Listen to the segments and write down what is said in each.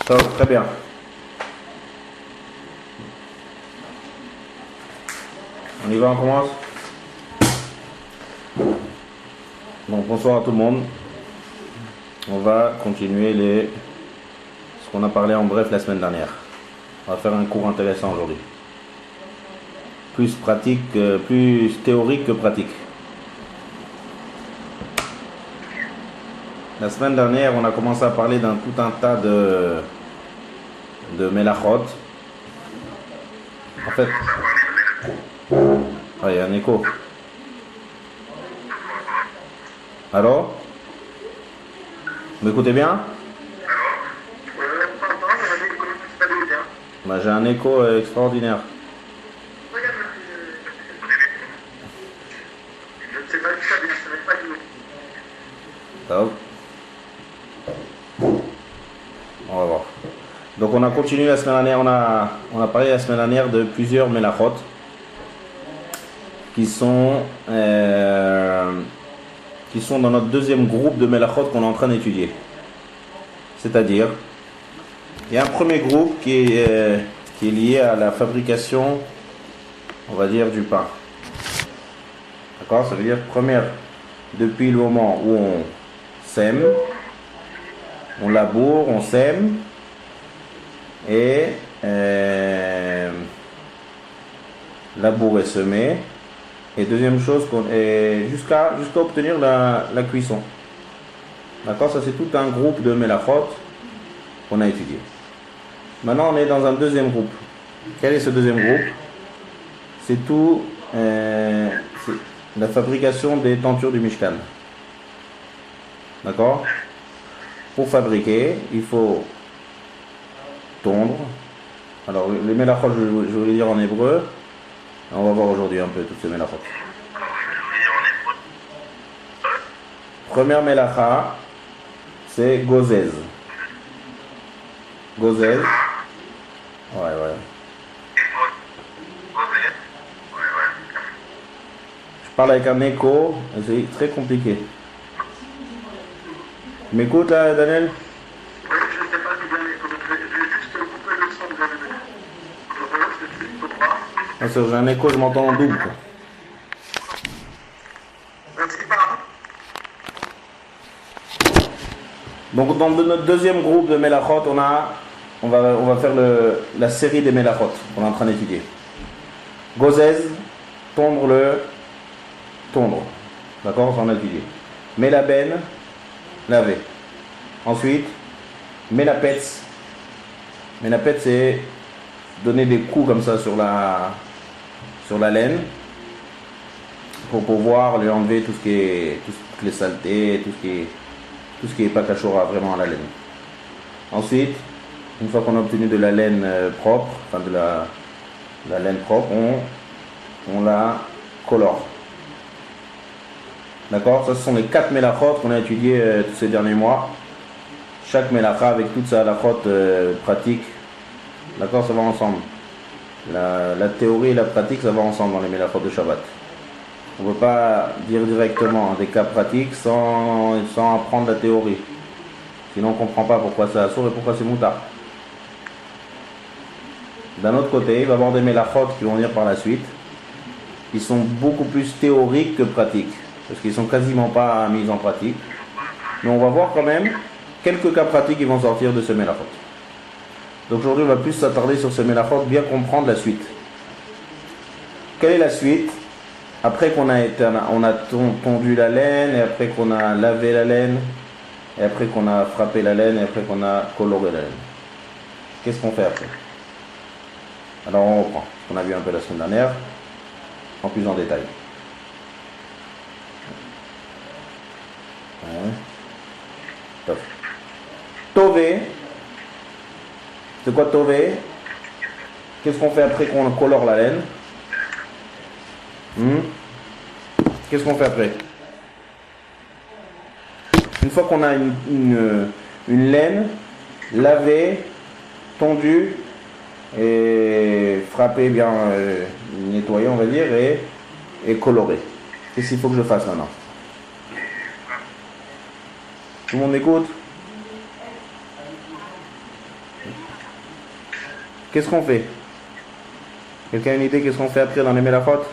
Très bien. On y va, on commence. Donc bonsoir à tout le monde. On va continuer ce qu'on a parlé en bref la semaine dernière. On va faire un cours intéressant aujourd'hui. Plus pratique, plus théorique que pratique. La semaine dernière, on a commencé à parler d'un tout un tas de melachot. En fait, il y a un écho. Alors, vous m'écoutez bien? J'ai un écho extraordinaire. Top. On va voir. Donc on a continué la semaine dernière, on a parlé la semaine dernière de plusieurs melachot qui sont dans notre deuxième groupe de melachot qu'on est en train d'étudier. C'est-à-dire, il y a un premier groupe qui est lié à la fabrication, on va dire, du pain. D'accord? Ça veut dire, première, depuis le moment où on sème, on laboure, on sème, et labourer, semer. Et deuxième chose, jusqu'à obtenir la cuisson. D'accord? Ça c'est tout un groupe de melachot qu'on a étudié. Maintenant on est dans un deuxième groupe. Quel est ce deuxième groupe? C'est tout c'est la fabrication des tentures du Mishkan. D'accord? Pour fabriquer, il faut tondre. Alors les melachot, je vais les dire en hébreu. On va voir aujourd'hui un peu toutes ces melachot. Première melacha, c'est gozez. Gozez. Ouais. Je parle avec un écho, c'est très compliqué. Tu m'écoutes là, Daniel? J'ai un écho, je m'entends en double. Quoi. Donc dans notre deuxième groupe de melachot, on va faire la série des melachot qu'on est en train d'étudier. Gozez, tondre. D'accord, ça on a étudié. Melaben, laver. Ensuite, melapetz. Melapetz, c'est donner des coups comme ça sur la laine pour pouvoir lui enlever toutes les saletés, tout ce qui est pas cachora vraiment à la laine. Ensuite, une fois qu'on a obtenu de la laine propre, enfin de la laine propre, on la colore. D'accord? Ça, ce sont les 4 melachot qu'on a étudiés tous ces derniers mois. Chaque melacha avec toute sa halachot pratique. D'accord? Ça va ensemble. La théorie et la pratique, ça va ensemble dans les melachot de Shabbat. On ne peut pas dire directement des cas pratiques sans apprendre la théorie. Sinon, on ne comprend pas pourquoi c'est assour et pourquoi c'est moutard. D'un autre côté, il va y avoir des melachot qui vont venir par la suite, qui sont beaucoup plus théoriques que pratiques, parce qu'ils ne sont quasiment pas mis en pratique. Mais on va voir quand même quelques cas pratiques qui vont sortir de ce melachot. Donc aujourd'hui, on va plus s'attarder sur ce melachot, bien comprendre la suite. Quelle est la suite? Après qu'on a tondu la laine, et après qu'on a lavé la laine, et après qu'on a frappé la laine, et après qu'on a coloré la laine. Qu'est-ce qu'on fait après? Alors on reprend ce qu'on a vu un peu la semaine dernière, en plus en détail. Top. Tové. C'est quoi tové? Qu'est-ce qu'on fait après qu'on colore la laine? Qu'est-ce qu'on fait après? Une fois qu'on a une laine lavée, tondue et frappée, bien nettoyée on va dire, et colorée. Qu'est-ce qu'il faut que je fasse maintenant? Tout le monde m'écoute? qu'est-ce qu'on fait? Quelqu'un a une idée qu'est-ce qu'on fait après dans les mélachot?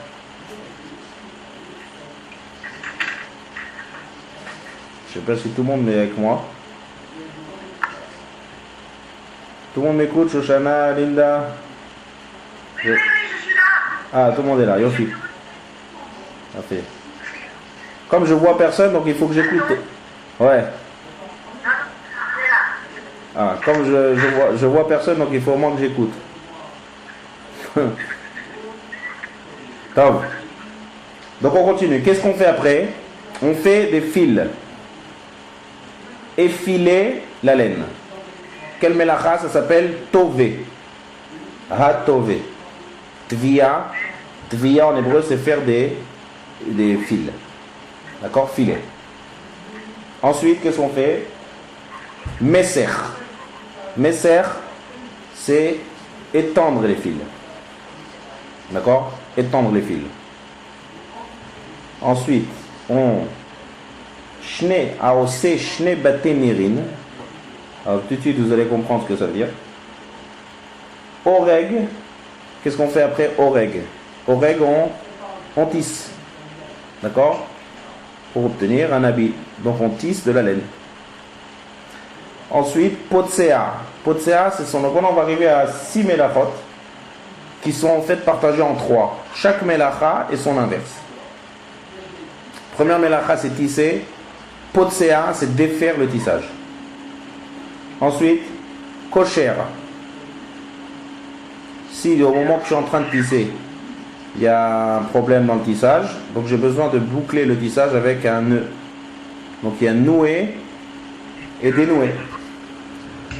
Je sais pas si tout le monde est avec moi. Tout le monde m'écoute, Shoshana, Linda? Oui, je suis là. Ah, tout le monde est là, Yofi. Parfait. Comme je vois personne, donc il faut que j'écoute. Ouais. Ah, comme je vois personne, donc il faut au moins que j'écoute. Top. Donc on continue. Qu'est-ce qu'on fait après? On fait des fils. Effiler la laine. Quel melacha? Ça s'appelle tové. Ha-tové. Tvia. Tvia en hébreu, c'est faire des fils. D'accord? Filet. Ensuite, qu'est-ce qu'on fait? Messer. Messer, c'est étendre les fils. D'accord? Étendre les fils. Ensuite, on Shne aose shne batenerin. Alors tout de suite vous allez comprendre ce que ça veut dire. Oreg. Qu'est-ce qu'on fait après oreg? Oreg, on tisse. D'accord? Pour obtenir un habit. Donc on tisse de la laine. Ensuite, potsea. Potsea, c'est son. Donc on va arriver à 6 mélachot qui sont en fait partagés en 3. Chaque mélacha est son inverse. Première mélacha, c'est tisser. Potsea, c'est défaire le tissage. Ensuite, kosher. Si au moment que je suis en train de tisser, il y a un problème dans le tissage, donc j'ai besoin de boucler le tissage avec un nœud. Donc il y a noué et dénoué.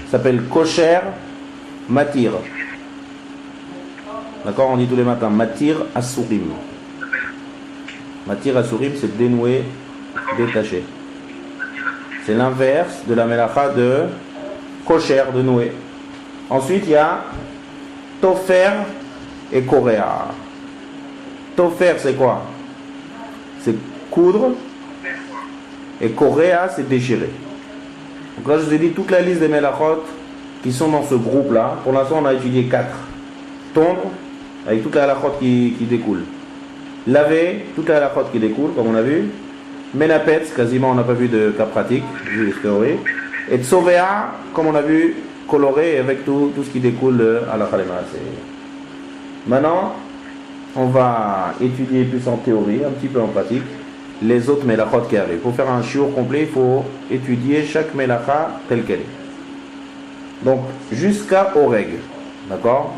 Ça s'appelle kosher matir. D'accord, on dit tous les matins matir asurim. Matir asurim, c'est dénoué, détaché. C'est l'inverse de la melacha de kosher, de noué. Ensuite, il y a tofer et korea. Tofer, c'est quoi? C'est coudre. Et korea, c'est déchirer. Donc là, je vous ai dit toute la liste des melachot qui sont dans ce groupe-là. Pour l'instant, on a étudié 4. Tondre, avec toute la halachot qui découle. Laver, toute la halachot qui découle, comme on a vu. Menapetz, quasiment on n'a pas vu de cas pratique, juste théorie. Et Tsovea, comme on a vu, coloré avec tout ce qui découle de halakha lema. Maintenant, on va étudier plus en théorie, un petit peu en pratique, les autres melachot qui arrivent. Pour faire un shiur complet, il faut étudier chaque melacha telle qu'elle est. Donc, jusqu'à Oreg. D'accord?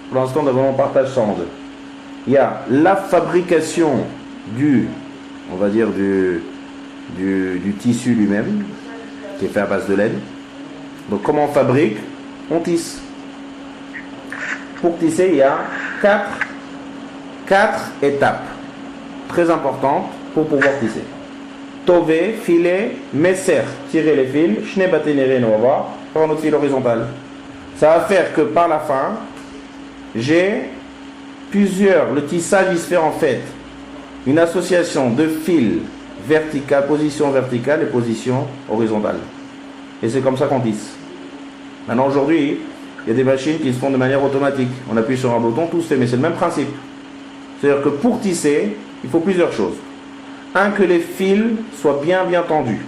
Pour l'instant, on partage ça en deux. Il y a la fabrication on va dire du tissu lui-même, qui est fait à base de laine. Donc comment on fabrique? On tisse. Pour tisser, il y a 4 étapes très importantes pour pouvoir tisser. Tové, filet, messer, tirer les fils, shne batenerin, on va voir, par notre fil horizontal. Ça va faire que par la fin, j'ai le tissage il se fait en fait une association de fils verticales, position verticale et position horizontale. Et c'est comme ça qu'on tisse. Maintenant aujourd'hui, il y a des machines qui se font de manière automatique. On appuie sur un bouton, tout se fait, mais c'est le même principe. C'est-à-dire que pour tisser, il faut plusieurs choses. Un, que les fils soient bien tendus.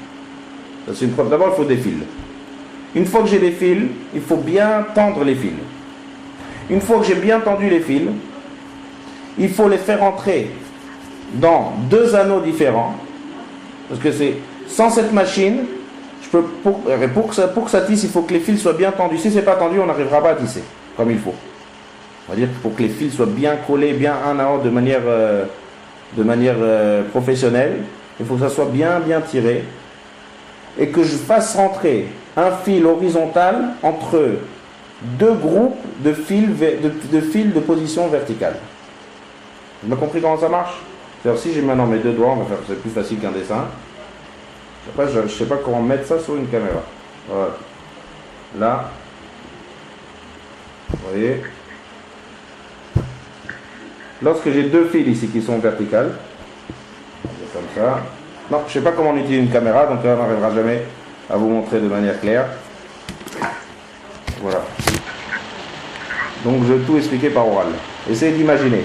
Ça, c'est une preuve. D'abord, il faut des fils. Une fois que j'ai des fils, il faut bien tendre les fils. Une fois que j'ai bien tendu les fils, il faut les faire entrer dans 2 anneaux différents, parce que c'est sans cette machine, pour que ça tisse, il faut que les fils soient bien tendus. Si c'est pas tendu, on n'arrivera pas à tisser comme il faut. On va dire qu'il faut que les fils soient bien collés, bien un à l'autre de manière professionnelle. Il faut que ça soit bien tiré et que je fasse rentrer un fil horizontal entre 2 groupes de fils de position verticale. Vous m'avez compris comment ça marche? C'est-à-dire, si j'ai maintenant mes 2 doigts, c'est plus facile qu'un dessin. Après, je ne sais pas comment mettre ça sur une caméra. Voilà. Là. Vous voyez? Lorsque j'ai 2 fils ici qui sont verticales, comme ça. Non, je ne sais pas comment on utilise une caméra, donc là, on n'arrivera jamais à vous montrer de manière claire. Voilà. Donc je vais tout expliquer par oral. Essayez d'imaginer.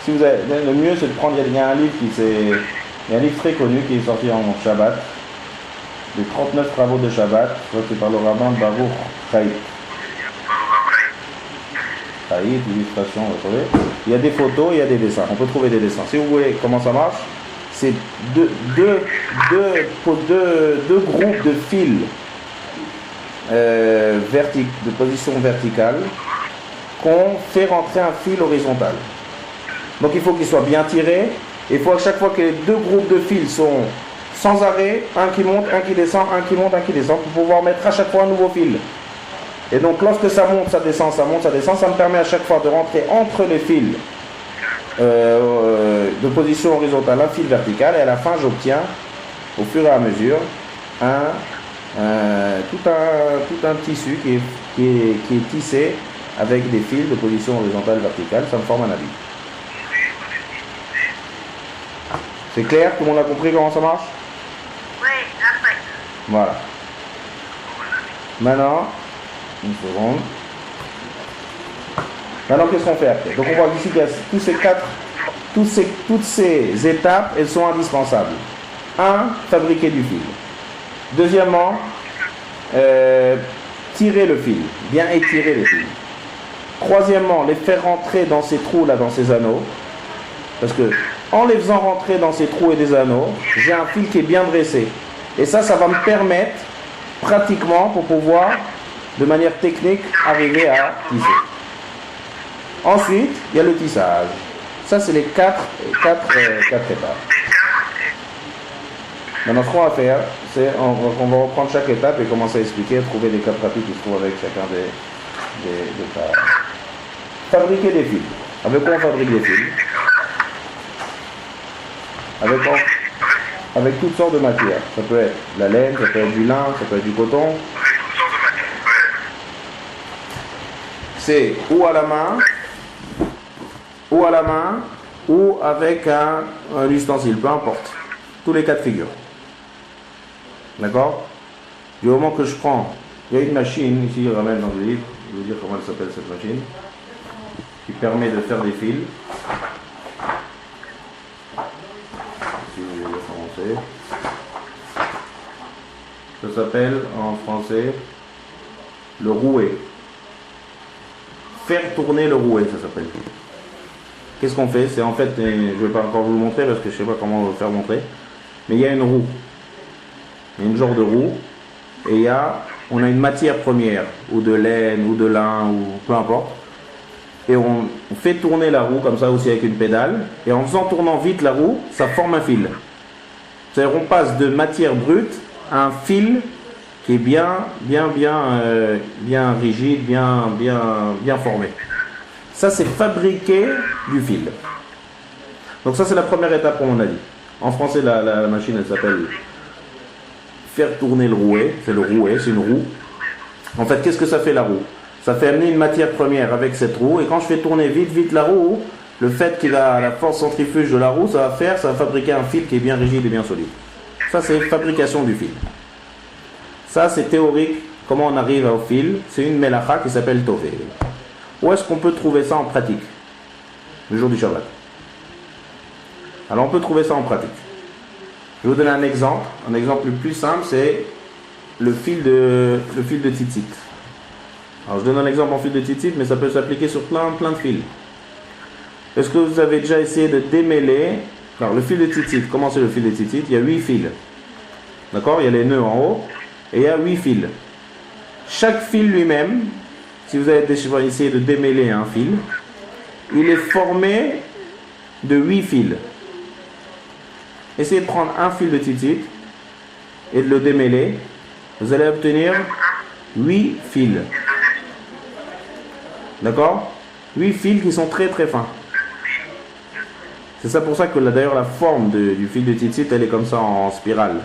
Si vous avez, le mieux c'est de prendre, il y a un livre il y a un livre très connu qui est sorti en Shabbat, les 39 travaux de Shabbat, c'est par le rabbin Baruch Chaït. Chaït, illustration, vous savez. Il y a des photos, il y a des dessins. On peut trouver des dessins. Si vous voulez comment ça marche, c'est deux groupes de fils de position verticale qu'on fait rentrer un fil horizontal. Donc il faut qu'il soit bien tiré. Il faut à chaque fois que les deux groupes de fils sont sans arrêt, un qui monte, un qui descend, un qui monte, un qui descend, pour pouvoir mettre à chaque fois un nouveau fil. Et donc lorsque ça monte, ça descend, ça monte, ça descend, ça me permet à chaque fois de rentrer entre les fils de position horizontale un fil vertical, et à la fin j'obtiens au fur et à mesure tout un tissu qui est tissé avec des fils de position horizontale verticale. Ça me forme un habit. C'est clair? Tout le monde a compris comment ça marche? Oui, après. Voilà. Maintenant, une seconde. Maintenant, qu'est-ce qu'on fait après? Donc, on voit ici qu'il y a toutes ces étapes, elles sont indispensables. 1. Fabriquer du fil. Deuxièmement, tirer le fil, bien étirer le fil. Troisièmement, les faire rentrer dans ces trous-là, dans ces anneaux. Parce que, en les faisant rentrer dans ces trous et des anneaux, j'ai un fil qui est bien dressé. Et ça va me permettre, pratiquement, pour pouvoir, de manière technique, arriver à tisser. Ensuite, il y a le tissage. Ça, c'est les quatre étapes. Maintenant, ce qu'on va faire, c'est on va reprendre chaque étape et commencer à expliquer, trouver des cas pratiques qui se trouvent avec chacun des cas. Fabriquer des fils. Avec quoi on fabrique des fils? Avec toutes sortes de matières. Ça peut être de la laine, ça peut être du lin, ça peut être du coton. C'est ou à la main, ou avec un ustensile, peu importe. Tous les cas de figure. D'accord? Du moment que je prends, il y a une machine, ici il ramène dans le livre, je vais vous dire comment elle s'appelle cette machine, qui permet de faire des fils. Si vous voulez le français. Ça s'appelle en français le rouet. Faire tourner le rouet, ça s'appelle. Qu'est-ce qu'on fait? C'est en fait, je ne vais pas encore vous le montrer parce que je ne sais pas comment on va le faire montrer, mais il y a une roue. Il y a une genre de roue, et on a une matière première, ou de laine, ou de lin, ou peu importe, et on fait tourner la roue comme ça aussi avec une pédale, et en faisant tournant vite la roue, ça forme un fil. C'est-à-dire on passe de matière brute à un fil qui est bien rigide, bien formé. Ça, c'est fabriquer du fil. Donc ça, c'est la première étape comme on a dit. En français, la machine, elle s'appelle faire tourner le rouet. C'est le rouet, c'est une roue. En fait, qu'est-ce que ça fait la roue? Ça fait amener une matière première avec cette roue, et quand je fais tourner vite la roue, le fait qu'il a la force centrifuge de la roue, ça va fabriquer un fil qui est bien rigide et bien solide. Ça, c'est fabrication du fil. Ça, c'est théorique, comment on arrive au fil. C'est une melacha qui s'appelle Tové. Où est-ce qu'on peut trouver ça en pratique? Le jour du Shabbat. Alors, on peut trouver ça en pratique. Je vais vous donner un exemple. Un exemple le plus simple, c'est le fil de tzitzit. Alors, je donne un exemple en fil de tzitzit, mais ça peut s'appliquer sur plein de fils. Est-ce que vous avez déjà essayé de démêler? Alors, le fil de tzitzit, comment c'est le fil de tzitzit? Il y a 8 fils. D'accord? Il y a les nœuds en haut, et il y a 8 fils. Chaque fil lui-même, si vous avez essayé de démêler un fil, il est formé de 8 fils. Essayez de prendre un fil de tzitzit et de le démêler. Vous allez obtenir 8 fils. D'accord? 8 fils qui sont très fins. C'est ça pour ça que d'ailleurs la forme du fil de tzitzit, elle est comme ça en spirale.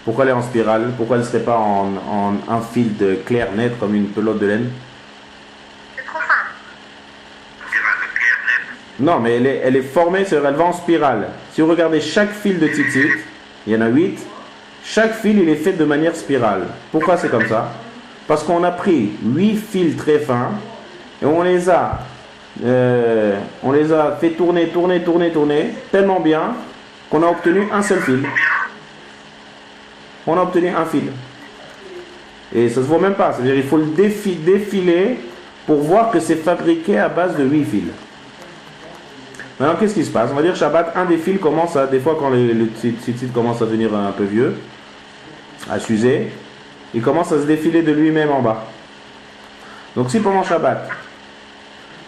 Pourquoi elle est en spirale? Pourquoi elle ne serait pas en un fil de clair net comme une pelote de laine? C'est trop fin. Non, mais elle est formée, c'est-à-dire elle va en spirale. Si vous regardez chaque fil de tzitzit, il y en a 8, chaque fil il est fait de manière spirale. Pourquoi c'est comme ça? Parce qu'on a pris 8 fils très fins et on les a fait tourner, tellement bien qu'on a obtenu un seul fil. On a obtenu un fil. Et ça se voit même pas. C'est-à-dire il faut le défiler pour voir que c'est fabriqué à base de 8 fils. Maintenant, qu'est-ce qui se passe? On va dire Shabbat, un des fils commence à, des fois quand le tzitzit commence à devenir un peu vieux, à s'user, il commence à se défiler de lui-même en bas. Donc si pendant Shabbat,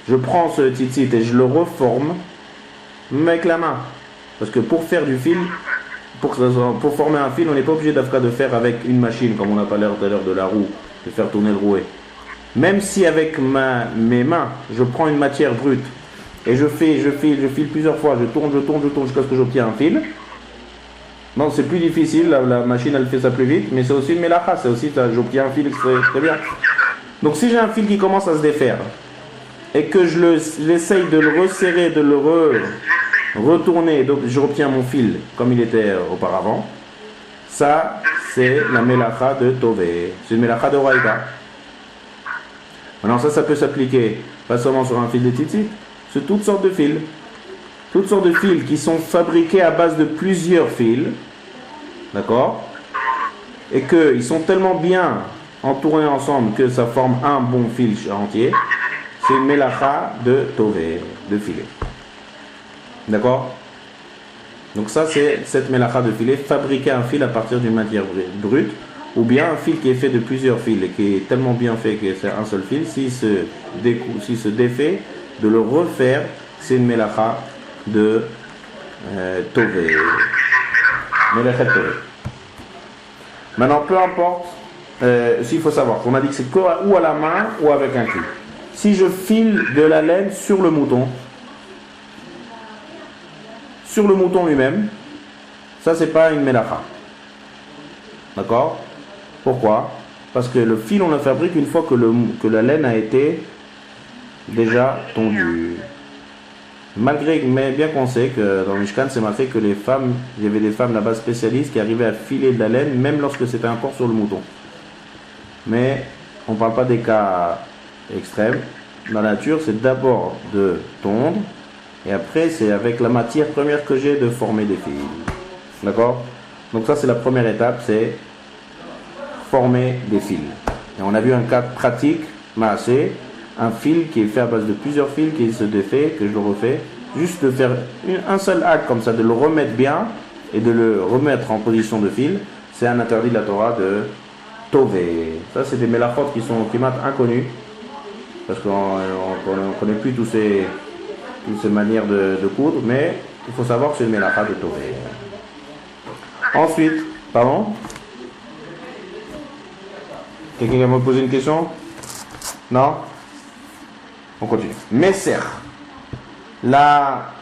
je prends ce tzitzit et je le reforme, même avec la main, parce que pour faire du fil, pour former un fil, on n'est pas obligé de faire avec une machine, comme on a parlé tout à l'heure de la roue, de faire tourner le rouet. Même si avec mes mains, je prends une matière brute, et je file plusieurs fois, je tourne jusqu'à ce que j'obtiens un fil. Non, c'est plus difficile, la machine elle fait ça plus vite, mais c'est aussi une mélacha, c'est aussi ça, j'obtiens un fil très bien. Donc si j'ai un fil qui commence à se défaire, et que j'essaye de le resserrer, de le retourner, donc j'obtiens mon fil comme il était auparavant, ça c'est la mélacha de Tové, c'est une mélacha de Raïda. Maintenant ça peut s'appliquer pas seulement sur un fil de tzitzit, sur toutes sortes de fils. Toutes sortes de fils qui sont fabriqués à base de plusieurs fils. D'accord? Et qu'ils sont tellement bien entourés ensemble que ça forme un bon fil entier. C'est une mélacha de Tové, de filet. D'accord? Donc ça c'est cette mélacha de filet, fabriquer un fil à partir d'une matière brute, ou bien un fil qui est fait de plusieurs fils et qui est tellement bien fait que c'est un seul fil, s'il se défait, de le refaire, c'est une mélacha de Tové. Mélacha de Tové. Maintenant, peu importe, s'il faut savoir qu'on a dit que c'est ou à la main ou avec un cul. Si je file de la laine sur le mouton lui-même, ça c'est pas une mélacha. D'accord? Pourquoi? Parce que le fil on le fabrique une fois que la laine a été déjà tondue. Mais bien qu'on sait que dans le Mishkan c'est marqué que il y avait des femmes là-bas spécialistes qui arrivaient à filer de la laine même lorsque c'était encore sur le mouton. Mais on ne parle pas des cas extrêmes. Dans la nature, c'est d'abord de tondre et après c'est avec la matière première que j'ai de former des fils. D'accord? Donc ça c'est la première étape, c'est former des fils. Et on a vu un cas pratique, maasé, un fil qui est fait à base de plusieurs fils qui se défait, que je le refais, juste de faire un seul acte comme ça, de le remettre bien et de le remettre en position de fil, c'est un interdit de la Torah de Tové. Ça c'est des mélachot qui sont inconnus, parce qu'on ne connaît plus toutes ces manières de coudre, mais il faut savoir que c'est une mélacha de Tové. Ensuite, pardon? Quelqu'un va me poser une question? Non? On continue. Messer. La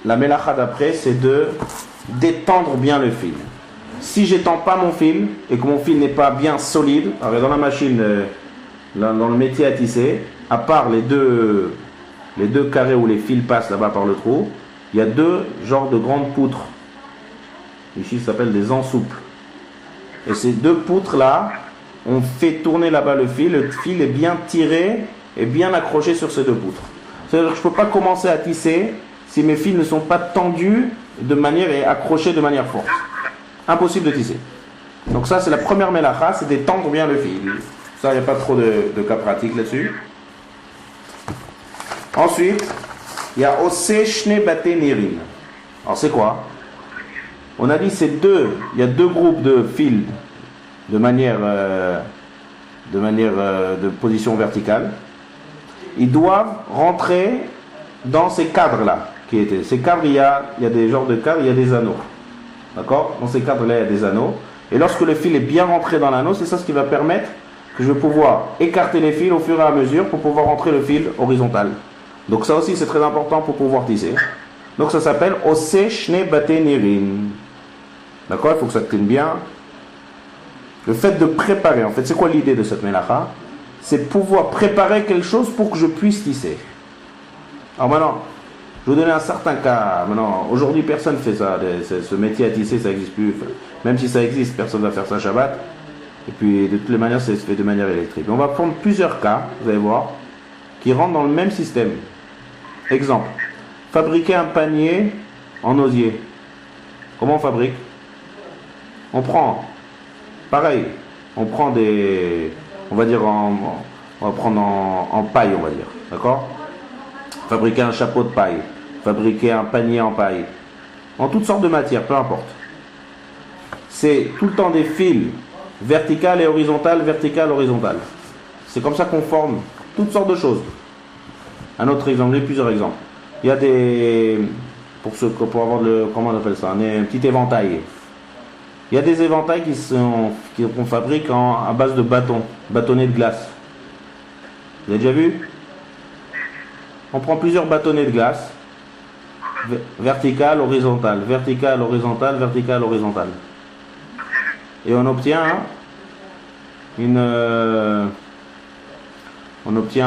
mélacha d'après, c'est de d'étendre bien le fil. Si j'étends pas mon fil et que mon fil n'est pas bien solide, alors dans la machine, dans le métier à tisser, à part les deux carrés où les fils passent là-bas par le trou, il y a deux genres de grandes poutres. Ici, ça s'appelle des ensouples. Et ces deux poutres-là, on fait tourner là-bas le fil est bien tiré et bien accroché sur ces deux poutres. C'est-à-dire que je ne peux pas commencer à tisser si mes fils ne sont pas tendus de manière et accrochés de manière forte. Impossible de tisser. Donc ça, c'est la première mélacha, c'est d'étendre bien le fil. Ça, il n'y a pas trop de cas pratiques là-dessus. Ensuite, il y a Ose Shne Bate Nirin. Alors c'est quoi? On a dit il y a deux groupes de fils de position verticale. Ils doivent rentrer dans ces cadres-là. Ces cadres, il y a des genres de cadres, il y a des anneaux. D'accord? Dans ces cadres-là, il y a des anneaux. Et lorsque le fil est bien rentré dans l'anneau, c'est ça ce qui va permettre que je vais pouvoir écarter les fils au fur et à mesure pour pouvoir rentrer le fil horizontal. Donc ça aussi, c'est très important pour pouvoir tisser. Donc ça s'appelle Ose Shne Bate Nirin. D'accord? Il faut que ça tienne bien. Le fait de préparer, en fait, c'est quoi l'idée de cette mélacha? C'est pouvoir préparer quelque chose pour que je puisse tisser. Alors maintenant, je vais vous donner un certain cas. Maintenant, aujourd'hui, personne ne fait ça. Ce métier à tisser, ça n'existe plus. Même si ça existe, personne ne va faire ça Shabbat. Et puis de toutes les manières, ça se fait de manière électrique. On va prendre plusieurs cas, vous allez voir, qui rentrent dans le même système. Exemple, fabriquer un panier en osier. Comment on fabrique? On prend, pareil, on prend des, on va dire on va prendre en paille, on va dire, d'accord? Fabriquer un chapeau de paille, fabriquer un panier en paille, en toutes sortes de matières, peu importe. C'est tout le temps des fils verticales et horizontales, verticales, horizontales. C'est comme ça qu'on forme toutes sortes de choses. Un autre exemple, j'ai plusieurs exemples. Il y a des, pour avoir le, comment on appelle ça, un petit éventail. Il y a des éventails qu'on fabrique à base de bâtonnets de glace. Vous avez déjà vu? On prend plusieurs bâtonnets de glace, vertical, horizontal, vertical, horizontal, vertical, horizontal. Et on obtient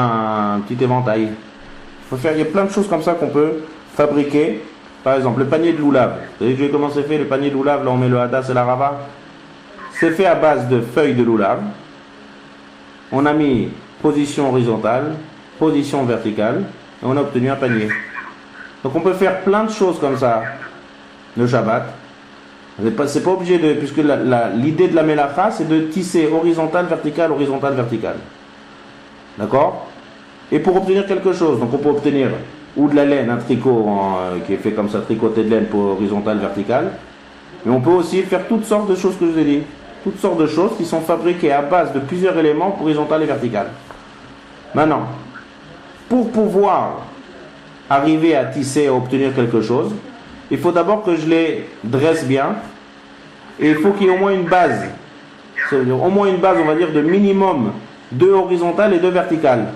un petit éventail. Il y a plein de choses comme ça qu'on peut fabriquer. Par exemple, le panier de loulav. Vous savez comment c'est fait, le panier de loulav? Là, on met le hadas et la rava. C'est fait à base de feuilles de loulav. On a mis position horizontale, position verticale, et on a obtenu un panier. Donc on peut faire plein de choses comme ça le Shabbat. C'est pas obligé de, puisque l'idée de la melacha, c'est de tisser horizontal, vertical, horizontal, vertical. D'accord? Et pour obtenir quelque chose, donc on peut obtenir ou de la laine, un tricot qui est fait comme ça, tricoté de laine pour horizontal, vertical. Mais on peut aussi faire toutes sortes de choses que je vous ai dit. Toutes sortes de choses qui sont fabriquées à base de plusieurs éléments pour horizontal et vertical. Maintenant, pour pouvoir arriver à tisser, à obtenir quelque chose, il faut d'abord que je les dresse bien. Et il faut qu'il y ait au moins une base. C'est-à-dire au moins une base, on va dire, de minimum 2 horizontales et 2 verticales.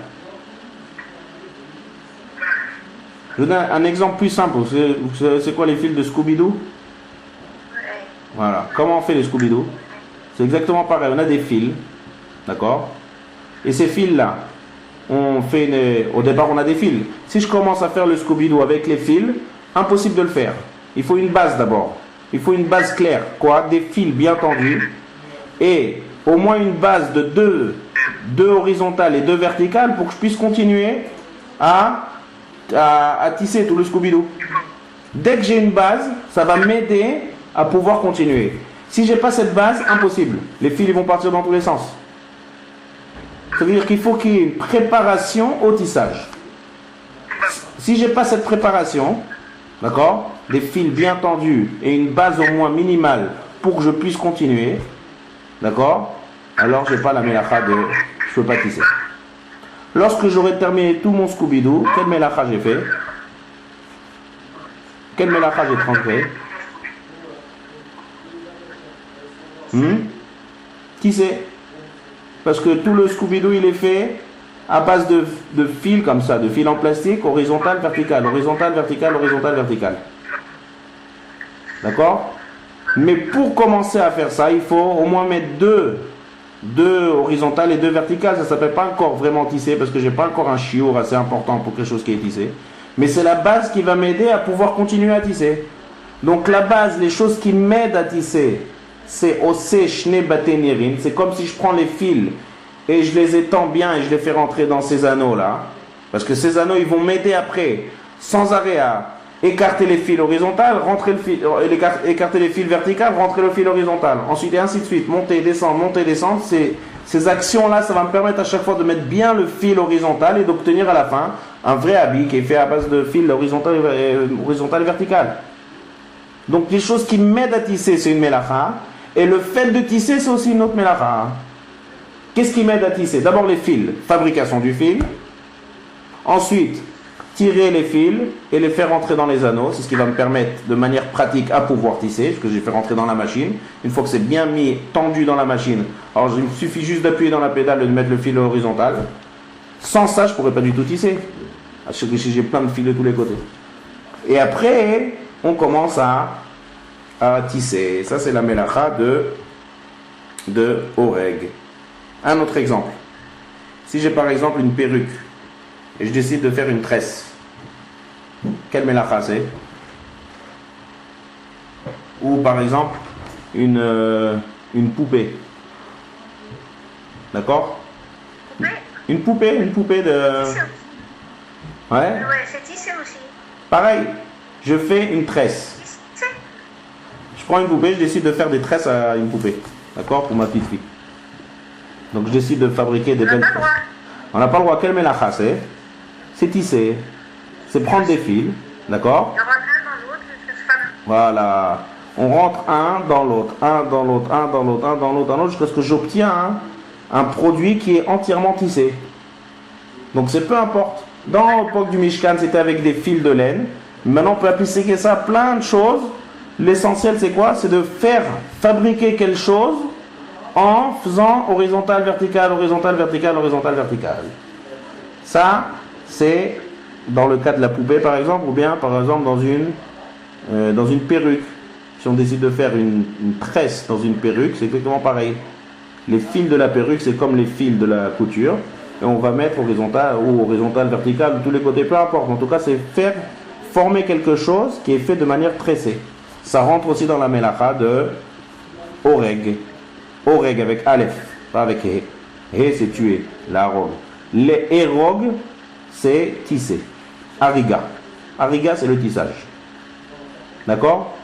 Je vous donne un exemple plus simple. C'est quoi les fils de Scooby-Doo? Voilà. Comment on fait les Scooby-Doo? C'est exactement pareil. On a des fils. D'accord? Et ces fils-là, au départ, on a des fils. Si je commence à faire le Scooby-Doo avec les fils, impossible de le faire. Il faut une base d'abord. Il faut une base claire. Quoi? Des fils bien tendus. Et au moins une base de 2 horizontales et 2 verticales pour que je puisse continuer à tisser tout le Scooby-Doo. Dès que j'ai une base, ça va m'aider à pouvoir continuer. Si j'ai pas cette base, impossible. Les fils ils vont partir dans tous les sens. Ça veut dire qu'il faut qu'il y ait une préparation au tissage. Si j'ai pas cette préparation, d'accord, des fils bien tendus et une base au moins minimale pour que je puisse continuer, d'accord, alors j'ai pas la mélacha de, je peux pas tisser. Lorsque j'aurai terminé tout mon Scooby-Doo, quelle mélacha j'ai fait? Quelle mélacha j'ai transféré? Tisser. Parce que tout le Scooby-Doo il est fait à base de fils comme ça, de fils en plastique, horizontal, vertical, horizontal, vertical, horizontal, vertical. D'accord? Mais pour commencer à faire ça, il faut au moins mettre 2 horizontales et 2 verticales. Ça ne s'appelle pas encore vraiment tissé parce que j'ai pas encore un chiour assez important pour quelque chose qui est tissé. Mais c'est la base qui va m'aider à pouvoir continuer à tisser. Donc la base, les choses qui m'aident à tisser, c'est Ose Shne Batenirin. C'est comme si je prends les fils et je les étends bien et je les fais rentrer dans ces anneaux-là. Parce que ces anneaux, ils vont m'aider après, sans arrêt, à écarter les fils horizontales, écarter les fils verticales, rentrer le fil horizontal. Ensuite, et ainsi de suite. Monter, descendre. Ces actions-là, ça va me permettre à chaque fois de mettre bien le fil horizontal et d'obtenir à la fin un vrai habit qui est fait à base de fil horizontal et vertical. Donc, les choses qui m'aident à tisser, c'est une mélacha. Et le fait de tisser, c'est aussi une autre mélacha. Qu'est-ce qui m'aide à tisser? D'abord les fils, fabrication du fil. Ensuite, tirer les fils et les faire rentrer dans les anneaux. C'est ce qui va me permettre de manière pratique à pouvoir tisser, parce que j'ai fait rentrer dans la machine. Une fois que c'est bien mis, tendu dans la machine, alors il me suffit juste d'appuyer dans la pédale et de mettre le fil horizontal. Sans ça, je ne pourrais pas du tout tisser. Parce que j'ai plein de fils de tous les côtés. Et après, on commence à tisser. Ça, c'est la mélacha de Oreg. Un autre exemple. Si j'ai par exemple une perruque et je décide de faire une tresse, quelle mélacha c'est? Ou par exemple une poupée. D'accord? Poupée. Une poupée de... Tissé aussi. Ouais. Ouais, c'est tissé aussi. Pareil, je fais une tresse. Tissé. Je prends une poupée, je décide de faire des tresses à une poupée. D'accord? Pour ma petite fille. Donc je décide de fabriquer des On n'a belles pas le tresses. droit. On n'a pas le droit. Quelle mélacha c'est? C'est tisser. C'est prendre des fils. D'accord? Il y aura un dans l'autre, ça se fait. Voilà. On rentre un dans l'autre, un dans l'autre, un dans l'autre, un dans l'autre, un dans l'autre, jusqu'à ce que j'obtiens un produit qui est entièrement tissé. Donc c'est peu importe. Dans l'époque du Mishkan, c'était avec des fils de laine. Maintenant, on peut appliquer ça à plein de choses. L'essentiel, c'est quoi? C'est de faire fabriquer quelque chose en faisant horizontal, vertical, horizontal, vertical, horizontal, vertical. Ça, c'est dans le cas de la poupée, par exemple, ou bien, par exemple, dans une perruque. Si on décide de faire une tresse dans une perruque, c'est exactement pareil. Les fils de la perruque, c'est comme les fils de la couture. Et on va mettre horizontal ou horizontal, vertical, de tous les côtés, peu importe. En tout cas, c'est faire former quelque chose qui est fait de manière tressée. Ça rentre aussi dans la mélacha de oreg. Oreg avec Aleph, pas avec He. He, c'est tuer, la rogue. Les erog, c'est tisser. Ariga. Ariga, c'est le tissage. D'accord?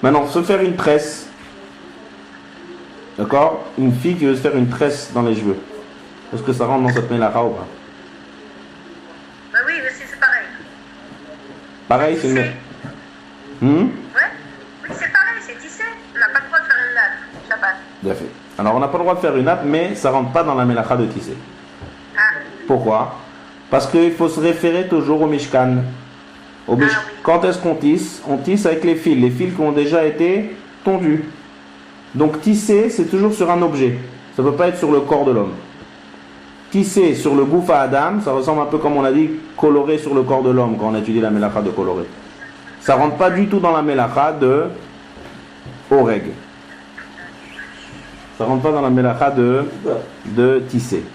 Maintenant, se faire une tresse. D'accord? Une fille qui veut se faire une tresse dans les cheveux. Est-ce que ça rentre dans cette mélacha ou pas? Bah oui, mais c'est pareil. Pareil, c'est une... Tissé. Hmm? Ouais. Oui, c'est pareil, c'est tissé. On n'a pas le droit de faire une nappe. Shabbat. Bien fait. Alors, on n'a pas le droit de faire une nappe, mais ça rentre pas dans la mélacha de tisser. Ah. Pourquoi? Parce qu'il faut se référer toujours au Mishkan. Oui. Quand est-ce qu'on tisse? On tisse avec les fils qui ont déjà été tondus. Donc tisser, c'est toujours sur un objet. Ça ne peut pas être sur le corps de l'homme. Tisser sur le gouffre à Adam, ça ressemble un peu comme on a dit, colorer sur le corps de l'homme quand on étudie la mélacha de colorer. Ça ne rentre pas du tout dans la mélacha de oreg. Ça ne rentre pas dans la mélacha de tisser.